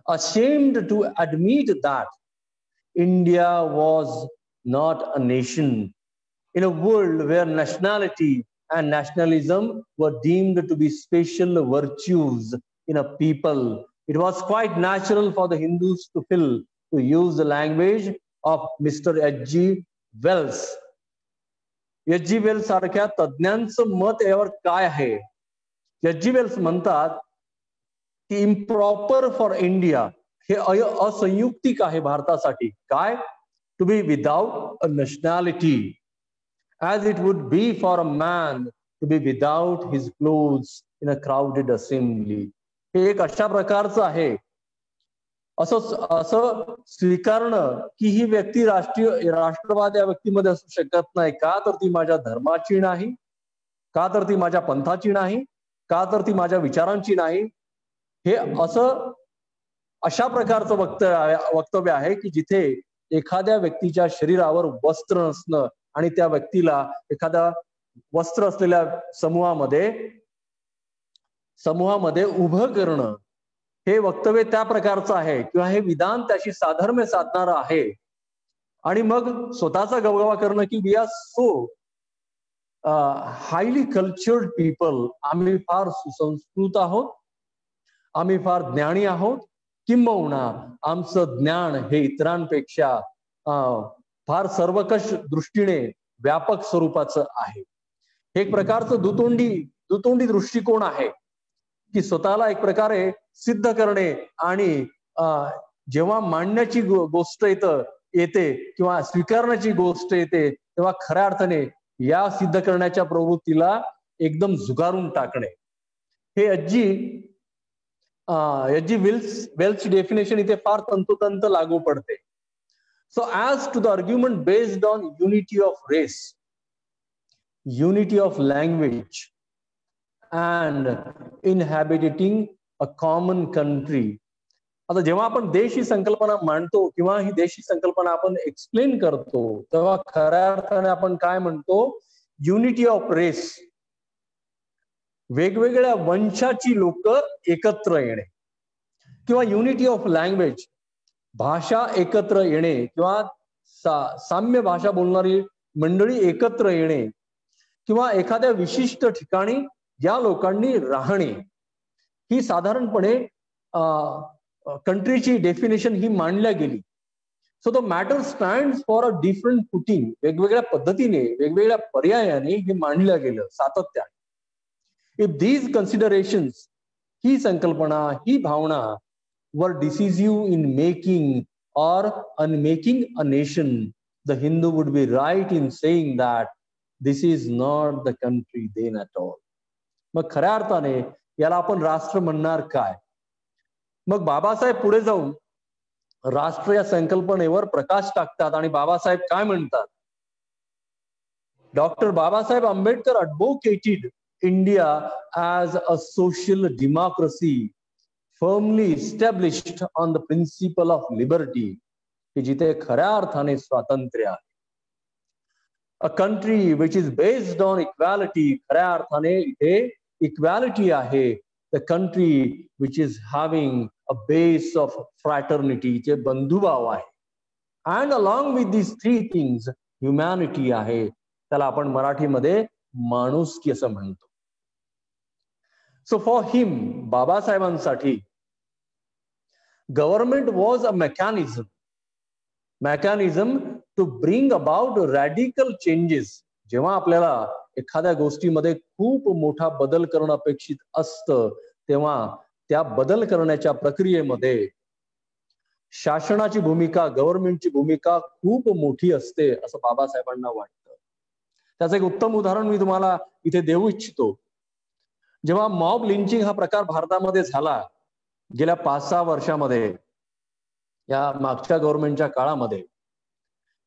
ashamed to admit that India was not a nation in a world where nationality and nationalism were deemed to be special virtues in a people. It was quite natural for the Hindus to feel, to use the language of Mr. H.G. Wells. H.G. Wells सारख्या तज्ञांचं मत यावर काय आहे? H.G. Wells म्हणतात की improper for India हे असंयुक्तिक आहे भारतासाठी. काय? To be without a nationality as it would be for a man to be without his clothes in a crowded assembly. हे एक अशा प्रकारचं आहे, असं स्वीकारणं की ही व्यक्ती राष्ट्रवाद या व्यक्तीमध्ये असू शकत नाही. का तर ती माझ्या धर्माची नाही, का तर ती माझ्या पंथाची नाही, का तर ती माझ्या विचारांची नाही. हे असं अशा प्रकारचं वक्तव्य आहे की जिथे एखाद्या व्यक्तीच्या शरीरावर वस्त्र नसणं आणि त्या व्यक्तीला एखादा वस्त्र असलेल्या समूहामध्ये उभं करणं, हे वक्तव्य त्या प्रकारचं आहे किंवा हे विधान त्याशी साधर्म्य साधणारं आहे. आणि मग स्वतःचा गवगवा करणं की we are so highly cultured people, आम्ही फार सुसंस्कृत आहोत, आम्ही फार ज्ञानी आहोत, किंबहुना आमचं ज्ञान हे इतरांपेक्षा फार सर्वकष दृष्टीने व्यापक स्वरूपाचं आहे. हे एक प्रकारचं दुतोंडी दृष्टिकोन आहे की स्वतःला एक प्रकारे सिद्ध करणे आणि जेव्हा मांडण्याची गोष्ट येते किंवा स्वीकारण्याची गोष्ट येते तेव्हा खऱ्या अर्थाने या सिद्ध करण्याच्या प्रवृत्तीला एकदम झुगारून टाकणे. हे एच.जी. वेल्सची डेफिनेशन इथे फार तंतोतंत लागू पडते. So as to the argument based on unity of race, unity of language, and inhabiting a common country. आता जेव्हा आपण देश ही संकल्पना मांडतो किंवा ही देश ही संकल्पना आपण एक्सप्लेन करतो तेव्हा खऱ्या अर्थाने आपण काय म्हणतो? युनिटी ऑफ रेस, वेगवेगळ्या वंशाची लोक एकत्र येणे, किंवा युनिटी ऑफ लँग्वेज, भाषा एकत्र येणे किंवा साम्य भाषा बोलणारी मंडळी एकत्र येणे, किंवा एखाद्या विशिष्ट ठिकाणी या लोकांनी राहणे, ही साधारणपणे कंट्रीची डेफिनेशन ही मांडल्या गेली. So the matter stands for a different footing. वेगवेगळ्या पद्धतीने, वेगवेगळ्या पर्यायाने हे मांडलं गेलं सातत्याने. If these considerations, ही संकल्पना, ही भावना were decisive in making or unmaking a nation, the Hindu would be right in saying that this is not the country then at all. मग खऱ्या अर्थाने याला आपण राष्ट्र म्हणणार काय? मग बाबासाहेब पुढे जाऊन राष्ट्र या संकल्पनेवर प्रकाश टाकतात आणि बाबासाहेब काय म्हणतात? Doctor Babasaheb Ambedkar advocated India as a social democracy firmly established on the principle of liberty, की जिथे खऱ्या अर्थाने स्वातंत्र्य आहे. A country which is based on equality, खऱ्या अर्थाने इथे equality आहे. The country which is having a base of fraternity, जे बंधुभाव आहे. And along with these three things, humanity आहे. त्याला आपण मराठीमध्ये माणुसकी असं म्हणतो. So for him, बाबासाहेबांसाठी government was a mechanism to bring about radical changes. जेव्हा आपल्याला एखाद्या गोष्टीमध्ये खूप मोठा बदल करणं अपेक्षित असतं, तेव्हा त्या बदल करण्याच्या प्रक्रियेमध्ये शासनाची भूमिका, गव्हर्नमेंटची भूमिका खूप मोठी असते असं बाबासाहेबांना वाटतं. त्याचं एक उत्तम उदाहरण मी तुम्हाला इथे देऊ इच्छितो. जेव्हा मॉब लिंचिंग हा प्रकार भारतामध्ये झाला गेल्या 5-6 वर्षामध्ये, या मागच्या गव्हर्नमेंटच्या काळामध्ये,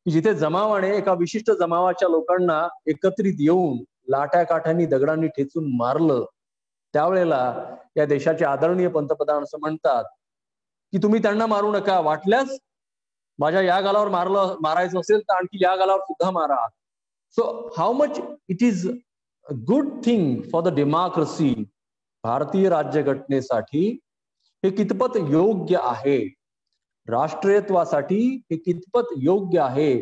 की जिथे जमावाने एका विशिष्ट जमावाच्या लोकांना एकत्रित येऊन लाट्या काठ्यांनी दगडांनी ठेचून मारलं, त्यावेळेला या देशाचे आदरणीय पंतप्रधान असं म्हणतात की तुम्ही त्यांना मारू नका, वाटल्यास माझ्या या गालावर मारायचं असेल तर आणखी या गालावर सुद्धा मारा. So how much it is a good thing for the democracy, भारतीय राज्यघटनेसाठी हे कितपत योग्य आहे, राष्ट्रीयत्वासाठी हे कितपत योग्य आहे,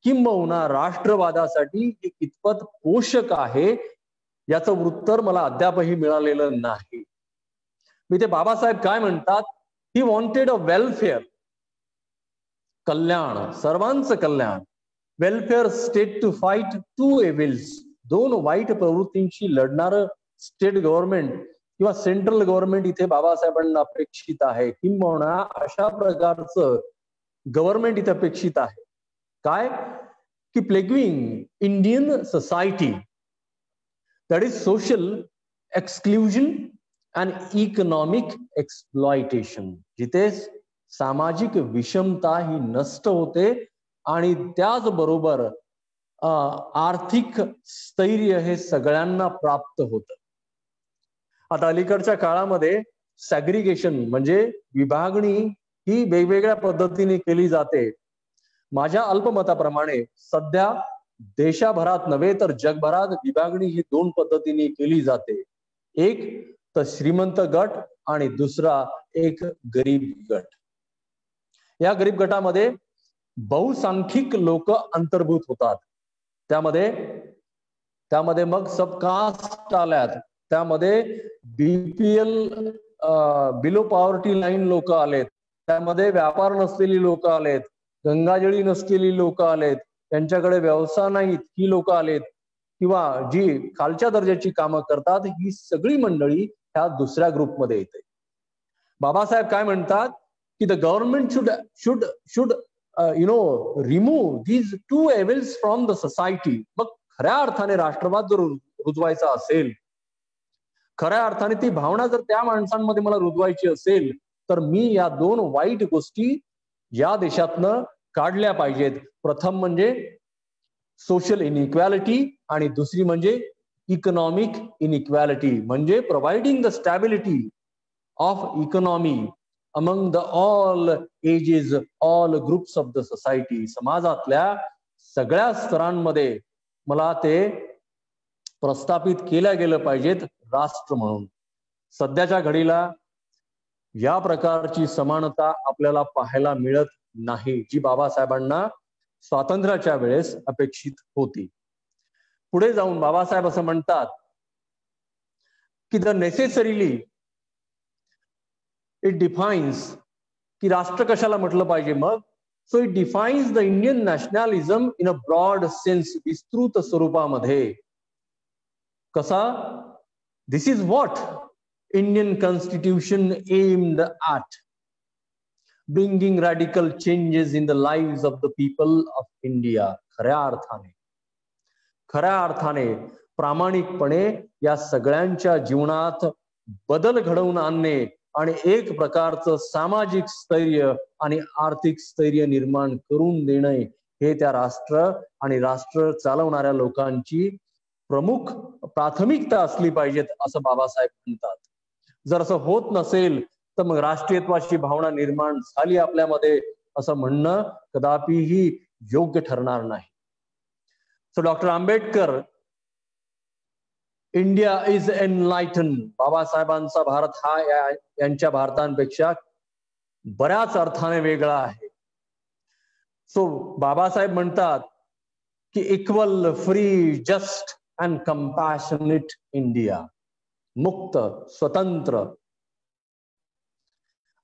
किंबहुना राष्ट्रवादासाठी हे कितपत पोषक आहे, याचं उत्तर मला अद्यापही मिळालेलं नाही. मी ते बाबासाहेब काय म्हणतात, ही वॉन्टेड अ वेलफेअर, कल्याण, सर्वांचं कल्याण, welfare state to fight to evils, दोन वाईट प्रवृत्तींशी लढणारं स्टेट गव्हर्नमेंट किंवा सेंट्रल गव्हर्नमेंट इथे बाबासाहेबांना अपेक्षित आहे, किंबहुना अशा प्रकारचं गव्हर्नमेंट इथे अपेक्षित आहे. काय की plaguing Indian society, that is social exclusion and economic exploitation, जिथे सामाजिक विषमता ही नष्ट होते आणि त्याचबरोबर आर्थिक स्थैर्य हे सगळ्यांना प्राप्त होतं. आता अलीकडच्या काळामध्ये सॅग्रिगेशन म्हणजे विभागणी ही वेगवेगळ्या पद्धतीने केली जाते. माझ्या अल्पमताप्रमाणे सध्या देशाभरात नव्हे तर जगभरात विभागणी ही 2 पद्धतीने केली जाते. एक तर श्रीमंत गट आणि दुसरा एक गरीब गट. या गरीब गटामध्ये बहुसंख्यक लोक अंतर्भूत होतात. त्यामध्ये मग सबकास्ट आल्यात, त्यामध्ये बीपीएल बिलो पॉवर्टी लाईन लोक आलेत, त्यामध्ये व्यापार नसलेली लोक आलेत, गंगाजळी नसलेली लोक आलेत, त्यांच्याकडे व्यवसाय नाहीत ही लोक आलेत, किंवा जी खालच्या दर्जाची कामं करतात ही सगळी मंडळी ह्या दुसऱ्या ग्रुपमध्ये येते. बाबासाहेब काय म्हणतात की the government should remove these two evils from the society. मग खऱ्या अर्थाने राष्ट्रवाद जर रुजवायचा असेल, खऱ्या अर्थाने ती भावना जर त्या माणसांमध्ये मला रुजवायची असेल, तर मी या 2 वाईट गोष्टी या देशातनं काढल्या पाहिजेत. प्रथम म्हणजे सोशल इनइक्वॅलिटी आणि दुसरी म्हणजे इकॉनॉमिक इनइक्वॅलिटी, म्हणजे providing the stability of economy among the all ages, all groups of the society. समाजातल्या सगळ्या स्तरांमध्ये मला ते प्रस्थापित केल्या गेलं पाहिजेत राष्ट्र म्हणून. सध्याच्या घडीला या प्रकारची समानता आपल्याला पाहायला मिळत नाही, जी बाबासाहेबांना स्वातंत्र्याच्या वेळेस अपेक्षित होती. पुढे जाऊन बाबासाहेब असं म्हणतात की द नेसेसरीली इट डिफाईन्स, की राष्ट्र कशाला म्हटलं पाहिजे. मग So it defines the Indian nationalism in a broad sense, विस्तृत स्वरूपामध्ये. कसा? This is what Indian Constitution aimed at, bringing radical changes in the lives of the people of India. खऱ्या अर्थाने प्रामाणिकपणे या सगळ्यांच्या जीवनात बदल घडवून आणणे आणि एक प्रकारचं सामाजिक स्थैर्य आणि आर्थिक स्थैर्य निर्माण करून देणे हे त्या राष्ट्र आणि राष्ट्र चालवणाऱ्या लोकांची प्रमुख प्राथमिकता असली पाहिजेत असं बाबासाहेब म्हणतात. जर असं होत नसेल तर मग राष्ट्रीयत्वाची भावना निर्माण झाली आपल्यामध्ये असं म्हणणं कदापिही योग्य ठरणार नाही. So doctor Ambedkar, India is enlighten, बाबासाहेबांचा भारत हा यांच्या भारतांपेक्षा बऱ्याच अर्थाने वेगळा आहे. सो बाबासाहेब म्हणतात की equal, free, just and compassionate India, मुक्त, स्वतंत्र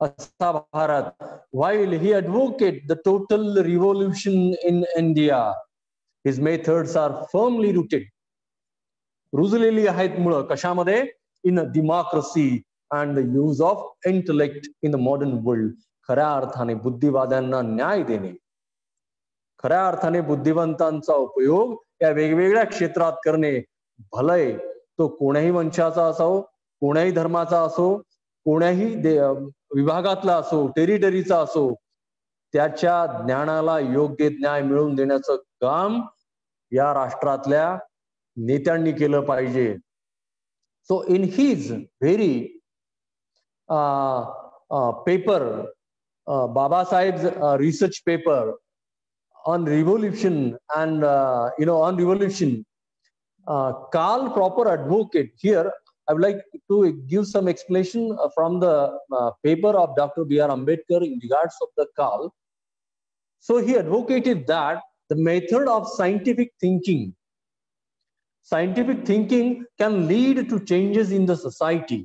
असा भारत. While he advocate the total revolution in India, his methods are firmly rooted, रुजलेली आहेत मुळं कशामध्ये? In democracy and the use of intellect in the modern world. खऱ्या अर्थाने बुद्धिवाद्यांना न्याय देणे, खऱ्या अर्थाने बुद्धिवंतांचा उपयोग या वेगवेगळ्या क्षेत्रात करणे, भलय तो कोण्याही वंशाचा असो, कोण्याही धर्माचा असो, कोण्याही विभागातला असो, टेरिटरीचा असो, त्याच्या ज्ञानाला योग्य न्याय मिळवून देण्याचं काम या राष्ट्रातल्या नेत्यांनी केलं पाहिजे. So in his very paper, Babasaheb research paper on revolution and on revolution, Karl Popper advocate here. I would like to give some explanation from the paper of Dr. B.R. Ambedkar in regards of the Karl. So he advocated that the method of scientific thinking can lead to changes in the society.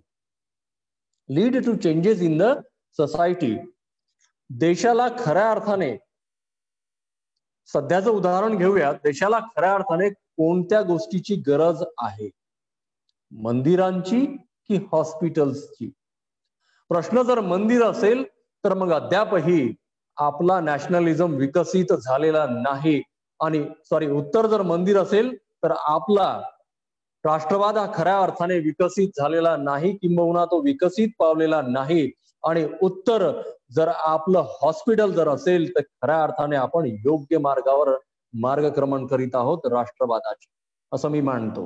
देशाला खऱ्या अर्थाने, सध्याचं उदाहरण घेऊया, देशाला खऱ्या अर्थाने कोणत्या गोष्टीची गरज आहे? मंदिरांची की हॉस्पिटल्सची? प्रश्न जर मंदिर असेल तर मग अद्यापही आपला नॅशनलिझम विकसित झालेला नाही. आणि उत्तर जर मंदिर असेल तर आपला राष्ट्रवाद हा खऱ्या अर्थाने विकसित झालेला नाही, किंबहुना तो विकसित पावलेला नाही. आणि उत्तर जर आपलं हॉस्पिटल जर असेल तर खऱ्या अर्थाने आपण योग्य मार्गावर मार्गक्रमण करीत आहोत राष्ट्रवादाचे, असं मी मानतो.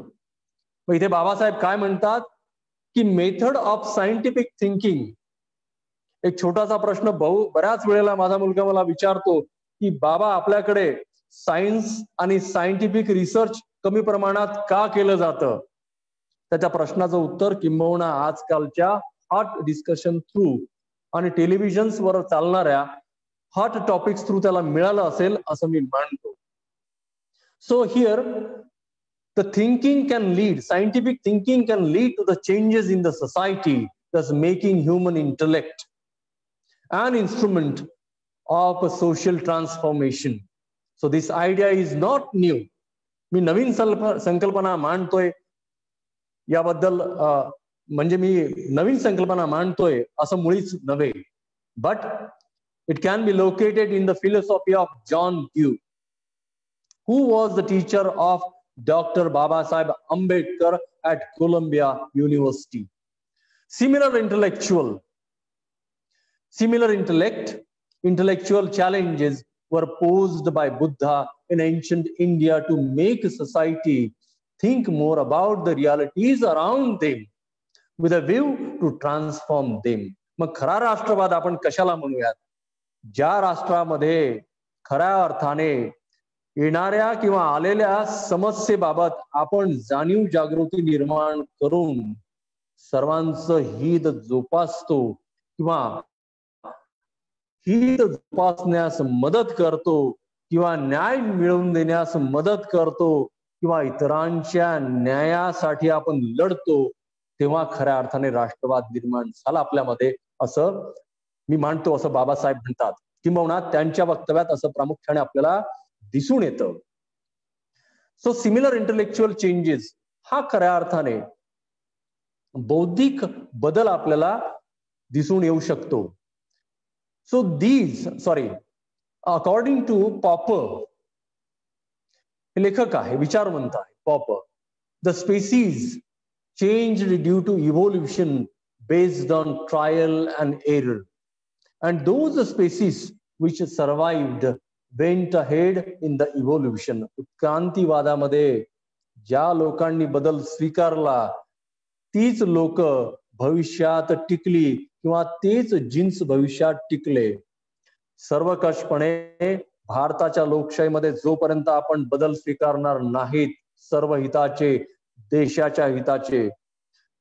मग इथे बाबासाहेब काय म्हणतात की मेथड ऑफ सायंटिफिक थिंकिंग. एक छोटासा प्रश्न बऱ्याच वेळेला माझा मुलगा मला विचारतो की बाबा आपल्याकडे सायन्स आणि सायंटिफिक रिसर्च कमी प्रमाणात का केलं जातं? त्याच्या प्रश्नाचं उत्तर किंबहुना आजकालच्या हॉट डिस्कशन थ्रू आणि टेलिव्हिजन्सवर चालणाऱ्या हॉट टॉपिक्स थ्रू त्याला मिळालं असेल असं मी मानतो. So here the thinking can lead, scientific thinking can lead to the changes in the society, thus making human intellect an instrument of a social transformation. So this idea is not new. मी नवीन संकल्पना मांडतोय याबद्दल म्हणजे मी नवीन संकल्पना मांडतोय असं मुळीच नव्हे. But it can be located in the philosophy of John Duke, who was the teacher of Dr. Babasaheb Ambedkar at Columbia University. Similar intellectual challenges were posed by Buddha in ancient India to make society think more about the realities around them with a view to transform them. मग खरा राष्ट्रवाद आपण कशाला म्हणूयात? ज्या राष्ट्रामध्ये खऱ्या अर्थाने येणाऱ्या किंवा आलेल्या समस्येबाबत आपण जाणीव जागृती निर्माण करून सर्वांचं हित जोपासतो किंवा हित जोपासण्यास मदत करतो किंवा न्याय मिळवून देण्यास मदत करतो किंवा इतरांच्या न्यायासाठी आपण लढतो, तेव्हा खऱ्या अर्थाने राष्ट्रवाद निर्माण झाला आपल्यामध्ये, असं मी मानतो, असं बाबासाहेब म्हणतात. किंबहुना त्यांच्या वक्तव्यात असं प्रामुख्याने आपल्याला दिसून येतं. सो सिमिलर इंटेलेक्च्युअल चेंजेस हा खऱ्या अर्थाने बौद्धिक बदल आपल्याला दिसून येऊ शकतो. सो अकॉर्डिंग टू पॉपर, लेखक आहे, विचारवंत आहे Popper, the species changed due to evolution based on trial and error, and those species which survived went ahead in the evolution. उत्क्रांतीवादामध्ये ज्या लोकांनी बदल स्वीकारला तीच लोक भविष्यात टिकली किंवा तेच जीन्स भविष्यात टिकले. सर्वकषपणे भारताच्या लोकशाहीमध्ये जोपर्यंत आपण बदल स्वीकारणार नाहीत सर्व हिताचे, देशाच्या हिताचे,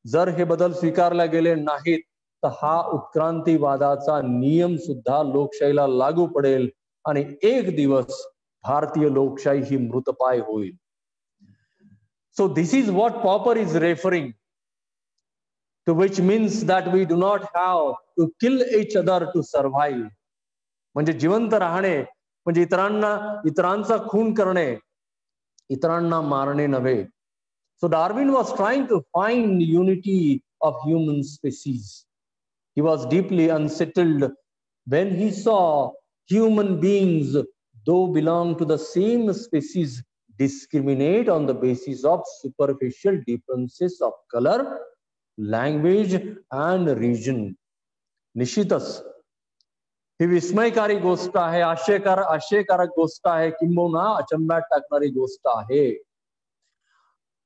जर हे बदल स्वीकारले गेले नाहीत तर हा उत्क्रांतीवादाचा नियम सुद्धा लोकशाहीला लागू पडेल आणि एक दिवस भारतीय लोकशाही ही मृतपाय होईल. So this is what Popper is referring to, which means that we do not have to kill each other to survive. म्हणजे जिवंत राहणे म्हणजे इतरांचा खून करणे, इतरांना मारणे नव्हे. So Darwin was trying to find unity of human species. He was deeply unsettled when he saw human beings, though belong to the same species, discriminate on the basis of superficial differences of color, language and region. निश्चितच ही विस्मयकारी गोष्ट आहे, आश्चर्यकारक गोष्ट आहे, किंबहुना अचंबात टाकणारी गोष्ट आहे.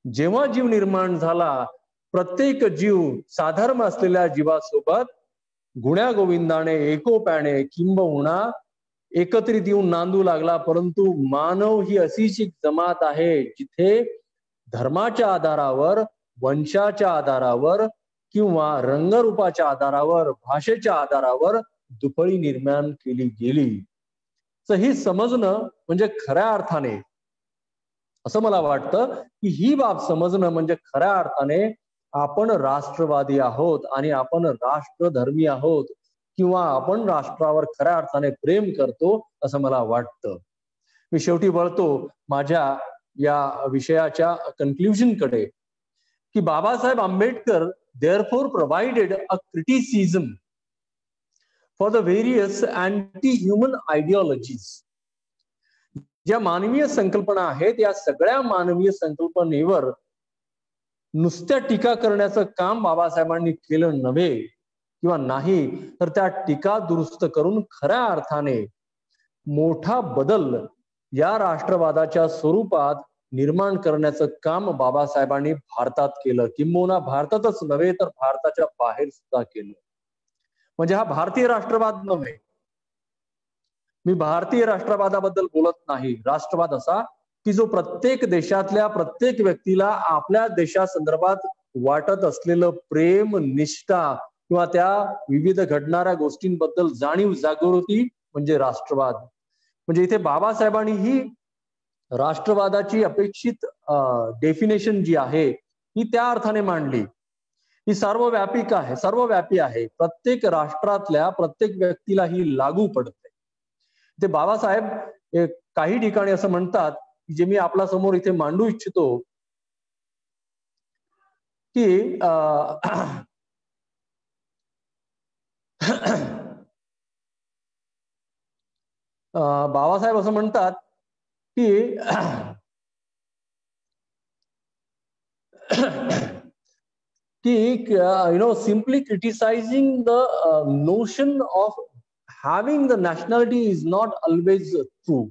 जेव्हा जीव निर्माण झाला प्रत्येक जीव साधर्म असलेल्या जीवासोबत गुण्यागोविंदाने एकोप्याने किंबहुना एकत्रित येऊन नांदू लागला. परंतु मानव ही अशीच एक जमात आहे जिथे धर्माच्या आधारावर, वंशाच्या आधारावर किंवा रंगरूपाच्या आधारावर, भाषेच्या आधारावर दुफळी निर्माण केली गेली. तर हे समजणं म्हणजे खऱ्या अर्थाने, असं मला वाटतं की ही बाब समजणं म्हणजे खऱ्या अर्थाने आपण राष्ट्रवादी आहोत आणि आपण राष्ट्रधर्मी आहोत किंवा आपण राष्ट्रावर खऱ्या अर्थाने प्रेम करतो असं मला वाटतं. मी शेवटी वळतो माझ्या या विषयाच्या कन्क्लुजन कडे की Babasaheb Ambedkar therefore provided a criticism for the various anti-human ideologies. ज्या मानवीय संकल्पना आहेत या सगळ्या मानवीय संकल्पनेवर नुसत्या टीका करण्याचं काम बाबासाहेबांनी केलं नव्हे किंवा नाही, तर त्या टीका दुरुस्त करून खऱ्या अर्थाने मोठा बदल या राष्ट्रवादाच्या स्वरूपात निर्माण करण्याचं काम बाबासाहेबांनी भारतात केलं, किंबहुना भारतातच नव्हे तर भारताच्या बाहेर सुद्धा केलं. म्हणजे हा भारतीय राष्ट्रवाद नव्हे, मी भारतीय राष्ट्रवादाबद्दल बोलत नाही. राष्ट्रवाद असा की जो प्रत्येक देशातल्या प्रत्येक व्यक्तीला आपल्या देशासंदर्भात वाटत असलेलं प्रेम, निष्ठा किंवा त्या विविध घडणाऱ्या गोष्टींबद्दल जाणीव जागृती म्हणजे राष्ट्रवाद. म्हणजे इथे बाबासाहेबांनी ही राष्ट्रवादाची अपेक्षित डेफिनेशन जी आहे ही त्या अर्थाने मांडली. ही सर्वव्यापी आहे, प्रत्येक राष्ट्रातल्या प्रत्येक व्यक्तीला ही लागू पडते. ते बाबासाहेब काही ठिकाणी असं म्हणतात जे मी आपल्या समोर इथे मांडू इच्छितो की बाबासाहेब असं म्हणतात की simply criticizing the notion of having the nationality is not always true.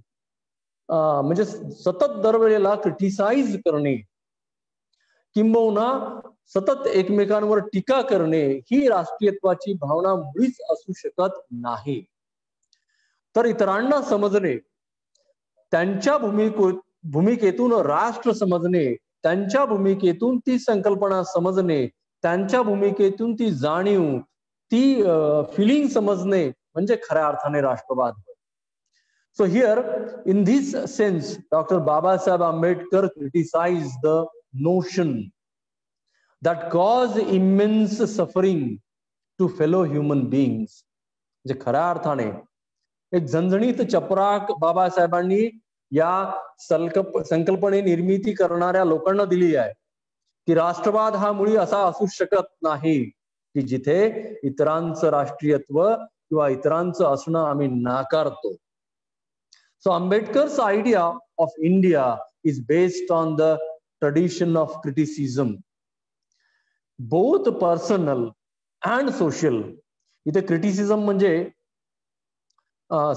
म्हणजे सतत दरवेळेला क्रिटिसाइज करणे किंबहुना सतत एकमेकांवर टीका करणे ही राष्ट्रीयत्वाची भावना मुळीच असू शकत नाही. तर इतरांना समजणे, त्यांच्या भूमिकेतून राष्ट्र समजणे, त्यांच्या भूमिकेतून ती संकल्पना समजणे, त्यांच्या भूमिकेतून ती जाणीव, ती फिलिंग समजणे म्हणजे खऱ्या अर्थाने राष्ट्रवाद. So here, in this sense, Dr. Babasaheb Ambedkar criticized the notion that caused immense suffering to fellow human beings. म्हणजे खऱ्या अर्थाने एक झणझणीत चपराक बाबासाहेबांनी या संकल्पने निर्मिती करणाऱ्या लोकांना दिली आहे की राष्ट्रवाद हा मुळी असा असू शकत नाही की जिथे इतरांचं राष्ट्रीयत्व किंवा इतरांचं असणं आम्ही नाकारतो. So Ambedkar's idea of India is based on the tradition of criticism, both personal and social. इथे क्रिटिसिझम म्हणजे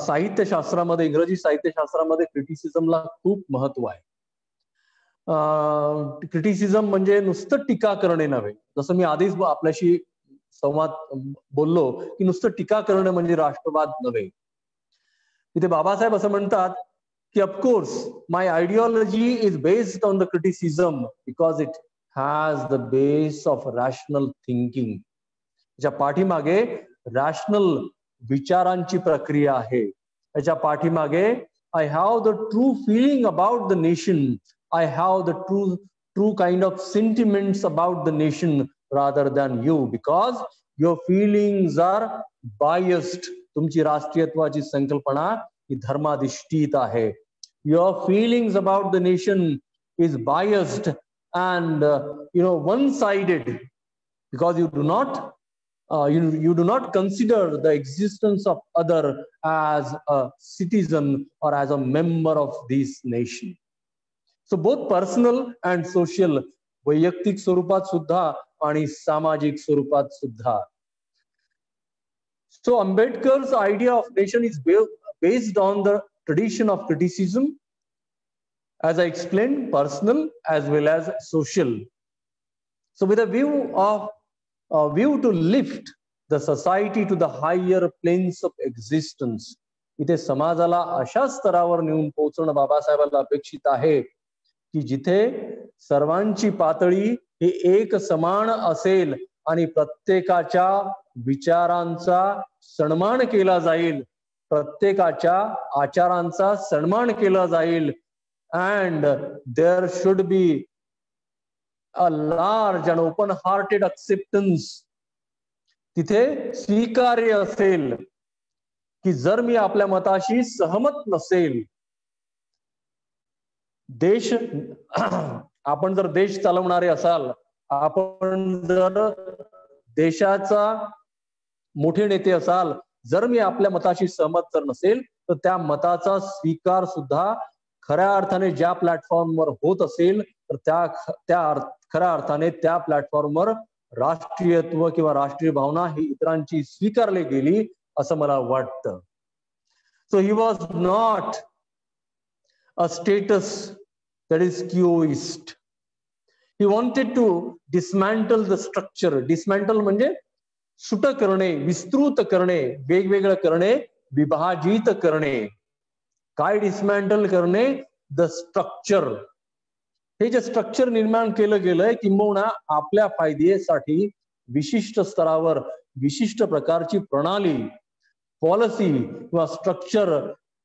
साहित्यशास्त्रामध्ये, इंग्रजी साहित्यशास्त्रामध्ये क्रिटिसिझमला खूप महत्व आहे. क्रिटिसिझम म्हणजे नुसतं टीका करणे नव्हे. जसं मी आधीच आपल्याशी संवाद बोललो की नुसतं टीका करणं म्हणजे राष्ट्रवाद नव्हे. इथे बाबासाहेब असं म्हणतात की of course my ideology is based on the criticism because it has the base of rational thinking. त्याच्या पाठीमागे रॅशनल विचारांची प्रक्रिया आहे. त्याच्या पाठीमागे I have the true feeling about the nation, I have the true kind of sentiments about the nation rather than you, because your feelings are biased. तुमची राष्ट्रीयत्वाची संकल्पना ही धर्माधिष्ठित आहे. Your feelings about the nation is biased and one sided because you do not you do not consider the existence of other as a citizen or as a member of this nation. So both personal and social, वैयक्तिक स्वरूपात सुद्धा आणि सामाजिक स्वरूपात सुद्धा. So Ambedkar's idea of nation is based on the tradition of criticism, as I explained, personal as well as social. So with a view to lift the society to the higher planes of existence. इथे समाजाला अशा स्तरावर नेऊन पोहोचणं बाबासाहेबांना अपेक्षित आहे की जिथे सर्वांची पातळी ही एक समान असेल आणि प्रत्येकाच्या विचारांचा सन्मान केला जाईल, प्रत्येकाच्या आचारांचा सन्मान केला जाईल, and there should be a large and open-hearted acceptance. तिथे स्वीकार्य असेल की जर मी आपल्या मताशी सहमत नसेल, देश आपण जर देश चालवणारे असाल, आपण जर देशाचा मोठे नेते असाल, जर मी आपल्या मताशी सहमत जर नसेल तर त्या मताचा स्वीकार सुद्धा खऱ्या अर्थाने ज्या प्लॅटफॉर्मवर होत असेल तर त्या खऱ्या अर्थाने त्या प्लॅटफॉर्मवर राष्ट्रीयत्व किंवा राष्ट्रीय भावना ही इतरांची स्वीकारली गेली असं मला वाटतं. So he was not a status that is quoist. He wanted to dismantle the structure. Dismantle म्हणजे सुट करणे, विस्तृत करणे, वेगवेगळं करणे, विभाजित करणे. काय डिसमॅन्टल करणे? The structure. हे जे स्ट्रक्चर निर्माण केलं गेलंय किंबहुना आपल्या फायद्यासाठी विशिष्ट स्तरावर विशिष्ट प्रकारची प्रणाली, पॉलिसी किंवा स्ट्रक्चर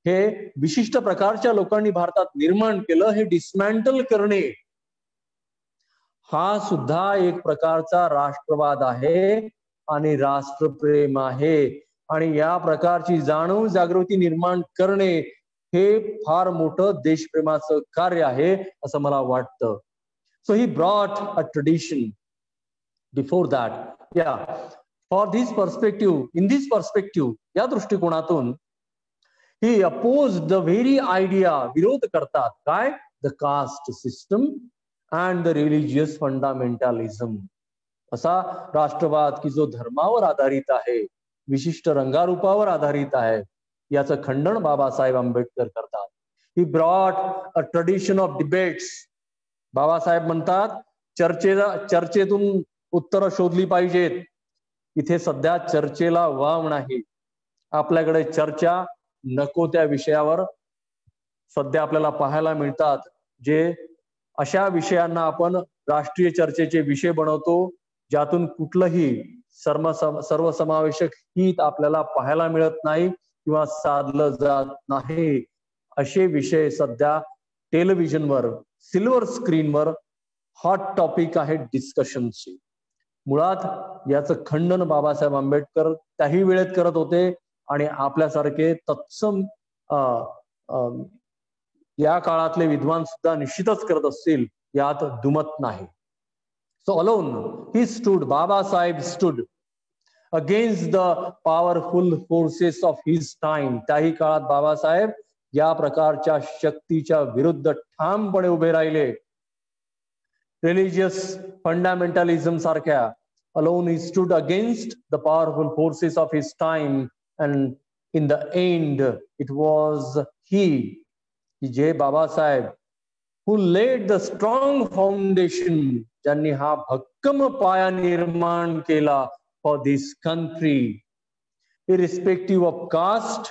हे विशिष्ट प्रकारच्या लोकांनी भारतात निर्माण केलं, हे डिसमॅन्टल करणे हा सुद्धा एक प्रकारचा राष्ट्रवाद आहे आणि राष्ट्रप्रेम आहे. आणि या प्रकारची जाणीव जागृती निर्माण करणे हे फार मोठं देशप्रेमाचं कार्य आहे असं मला वाटतं. So he brought a tradition before that. या for this perspective, in this perspective, या दृष्टिकोनातून he oppose the very idea, विरोध करतात काय? The caste system and the religious fundamentalism. असा राष्ट्रवाद की जो धर्मावर आधारित आहे, विशिष्ट रंगारूपावर आधारित आहे, याचं खंडन बाबासाहेब आंबेडकर करतात. ही brought a tradition of debates. Babasaheb म्हणतात चर्चेतून उत्तरं शोधली पाहिजेत. इथे सध्या चर्चेला वाव नाही. आपल्याकडे चर्चा नको त्या विषयावर सध्या आपल्याला पाहायला मिळतात, जे अशा विषयांना आपण राष्ट्रीय चर्चेचे विषय बनवतो ज्यातून कुठलंही सर्वसमावेशक हित आपल्याला पाहायला मिळत नाही किंवा साधलं जात नाही. असे विषय सध्या टेलिव्हिजनवर, सिल्वर स्क्रीनवर हॉट टॉपिक आहेत डिस्कशनचे. मुळात याचं खंडन बाबासाहेब आंबेडकर त्याही वेळेत करत होते आणि आपल्यासारखे तत्सम या काळातले विद्वान सुद्धा निश्चितच करत असतील यात दुमत नाही. So alone he stood, Babasaheb stood against the powerful forces of his time. त्याही काळात बाबासाहेब या प्रकारच्या शक्तीच्या विरुद्ध ठामपणे उभे राहिले. रिलिजियस फंडामेंटलिझम सारख्या alone he stood against the powerful forces of his time, and in the end it was he, जे Babasaheb, who laid the strong foundation, ज्यांनी हा भक्कम पाया निर्माण केला for this country, irrespective of caste,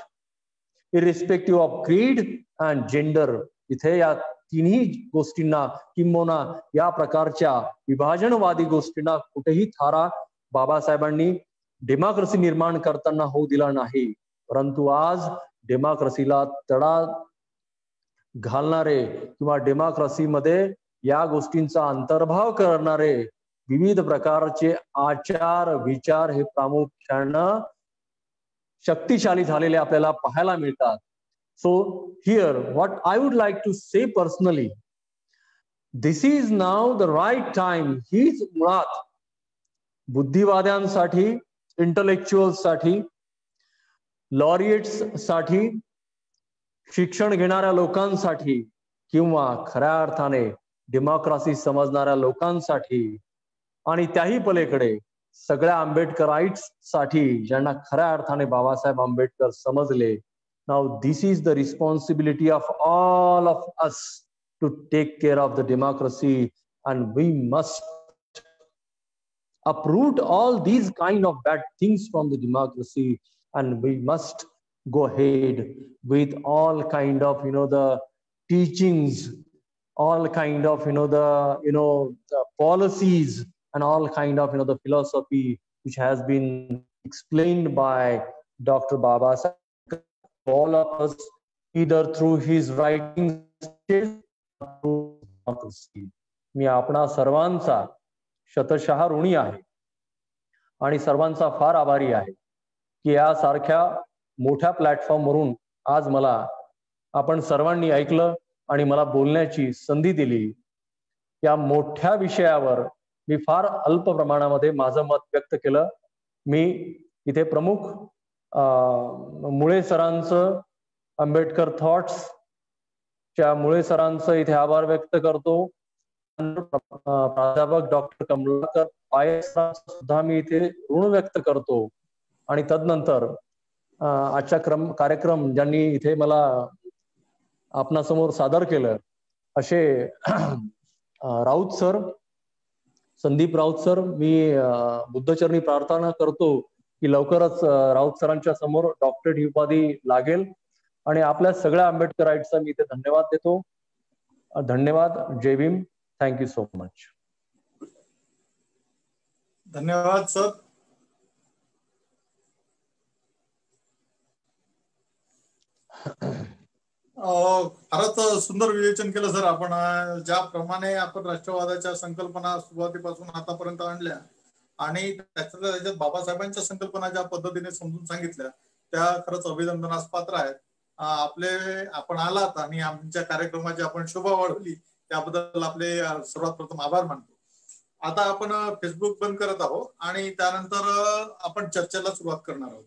irrespective of creed and gender. इथे या तिन्ही गोष्टींना किंबहुना या प्रकारच्या विभाजनवादी गोष्टींना कुठेही थारा बाबासाहेबांनी डेमोक्रेसी निर्माण करताना होऊ दिला नाही. परंतु आज डेमोक्रेसीला तडा घालणारे किंवा डेमोक्रेसीमध्ये या गोष्टींचा अंतर्भाव करणारे विविध प्रकारचे आचार विचार हे प्रामुख्याने शक्तिशाली झालेले आपल्याला पाहायला मिळतात. So here, what I would like to say personally, this is now the right time. हीच मुळात बुद्धिवाद्यांसाठी, इंटलेक्च्युअल्स साठी, लॉरिएट्स साठी, शिक्षण घेणाऱ्या लोकांसाठी किंवा खऱ्या अर्थाने डेमोक्रेसी समजणाऱ्या लोकांसाठी आणि त्याही पलीकडे सगळ्या आंबेडकराइट्स साठी ज्यांना खऱ्या अर्थाने बाबासाहेब आंबेडकर समजले. Now this is the responsibility of all of us to take care of the democracy, and we must uproot all these kind of bad things from the democracy, and we must go ahead with all kind of the teachings, all kind of the policies, and all kind of the philosophy which has been explained by Dr. Babasaheb, all of us, either through his writings or through democracy. मी आपणा सर्वांचा शतशः ऋणी आहे आणि सर्वांचा फार आभारी आहे की यासारख्या मोठ्या प्लॅटफॉर्मवरून आज मला आपण सर्वांनी ऐकलं आणि मला बोलण्याची संधी दिली. या मोठ्या विषयावर मी फार अल्प प्रमाणामध्ये माझं मत व्यक्त केलं. मी इथे प्रमुख मुळे सरांचं, आंबेडकर थॉट्स च्या मुळे सरांचं इथे आभार व्यक्त करतो. प्राध्यापक डॉक्टर कमलाकर पायस सुद्धा मी इथे ऋण व्यक्त करतो. आणि तदनंतर आजच्या कार्यक्रम ज्यांनी इथे मला आपणासमोर सादर केलं असे राऊत सर, संदीप राऊत सर, मी बुद्धचरणी प्रार्थना करतो की लवकरच राऊत सरांच्या समोर डॉक्टरेट ही उपाधी लागेल. आणि आपल्या सगळ्या आंबेडकराइट्सचा मी इथे धन्यवाद देतो. धन्यवाद. जय भीम. Thank you so much. धन्यवाद सर. फारच सुंदर विवेचन केलं सर आपण. ज्याप्रमाणे आपण राष्ट्रवादाच्या संकल्पना सुरुवातीपासून आतापर्यंत आणल्या आणि त्याच्यात बाबासाहेबांच्या संकल्पना ज्या पद्धतीने समजून सांगितल्या त्या खरंच अभिनंदनास पात्र आहेत. आपण आलात आणि आमच्या कार्यक्रमाची आपण शोभा वाढवली त्याबद्दल आपले सर्वात प्रथम आभार मानतो. आता आपण फेसबुक बंद करत आहोत आणि त्यानंतर आपण चर्चेला सुरुवात करणार आहोत.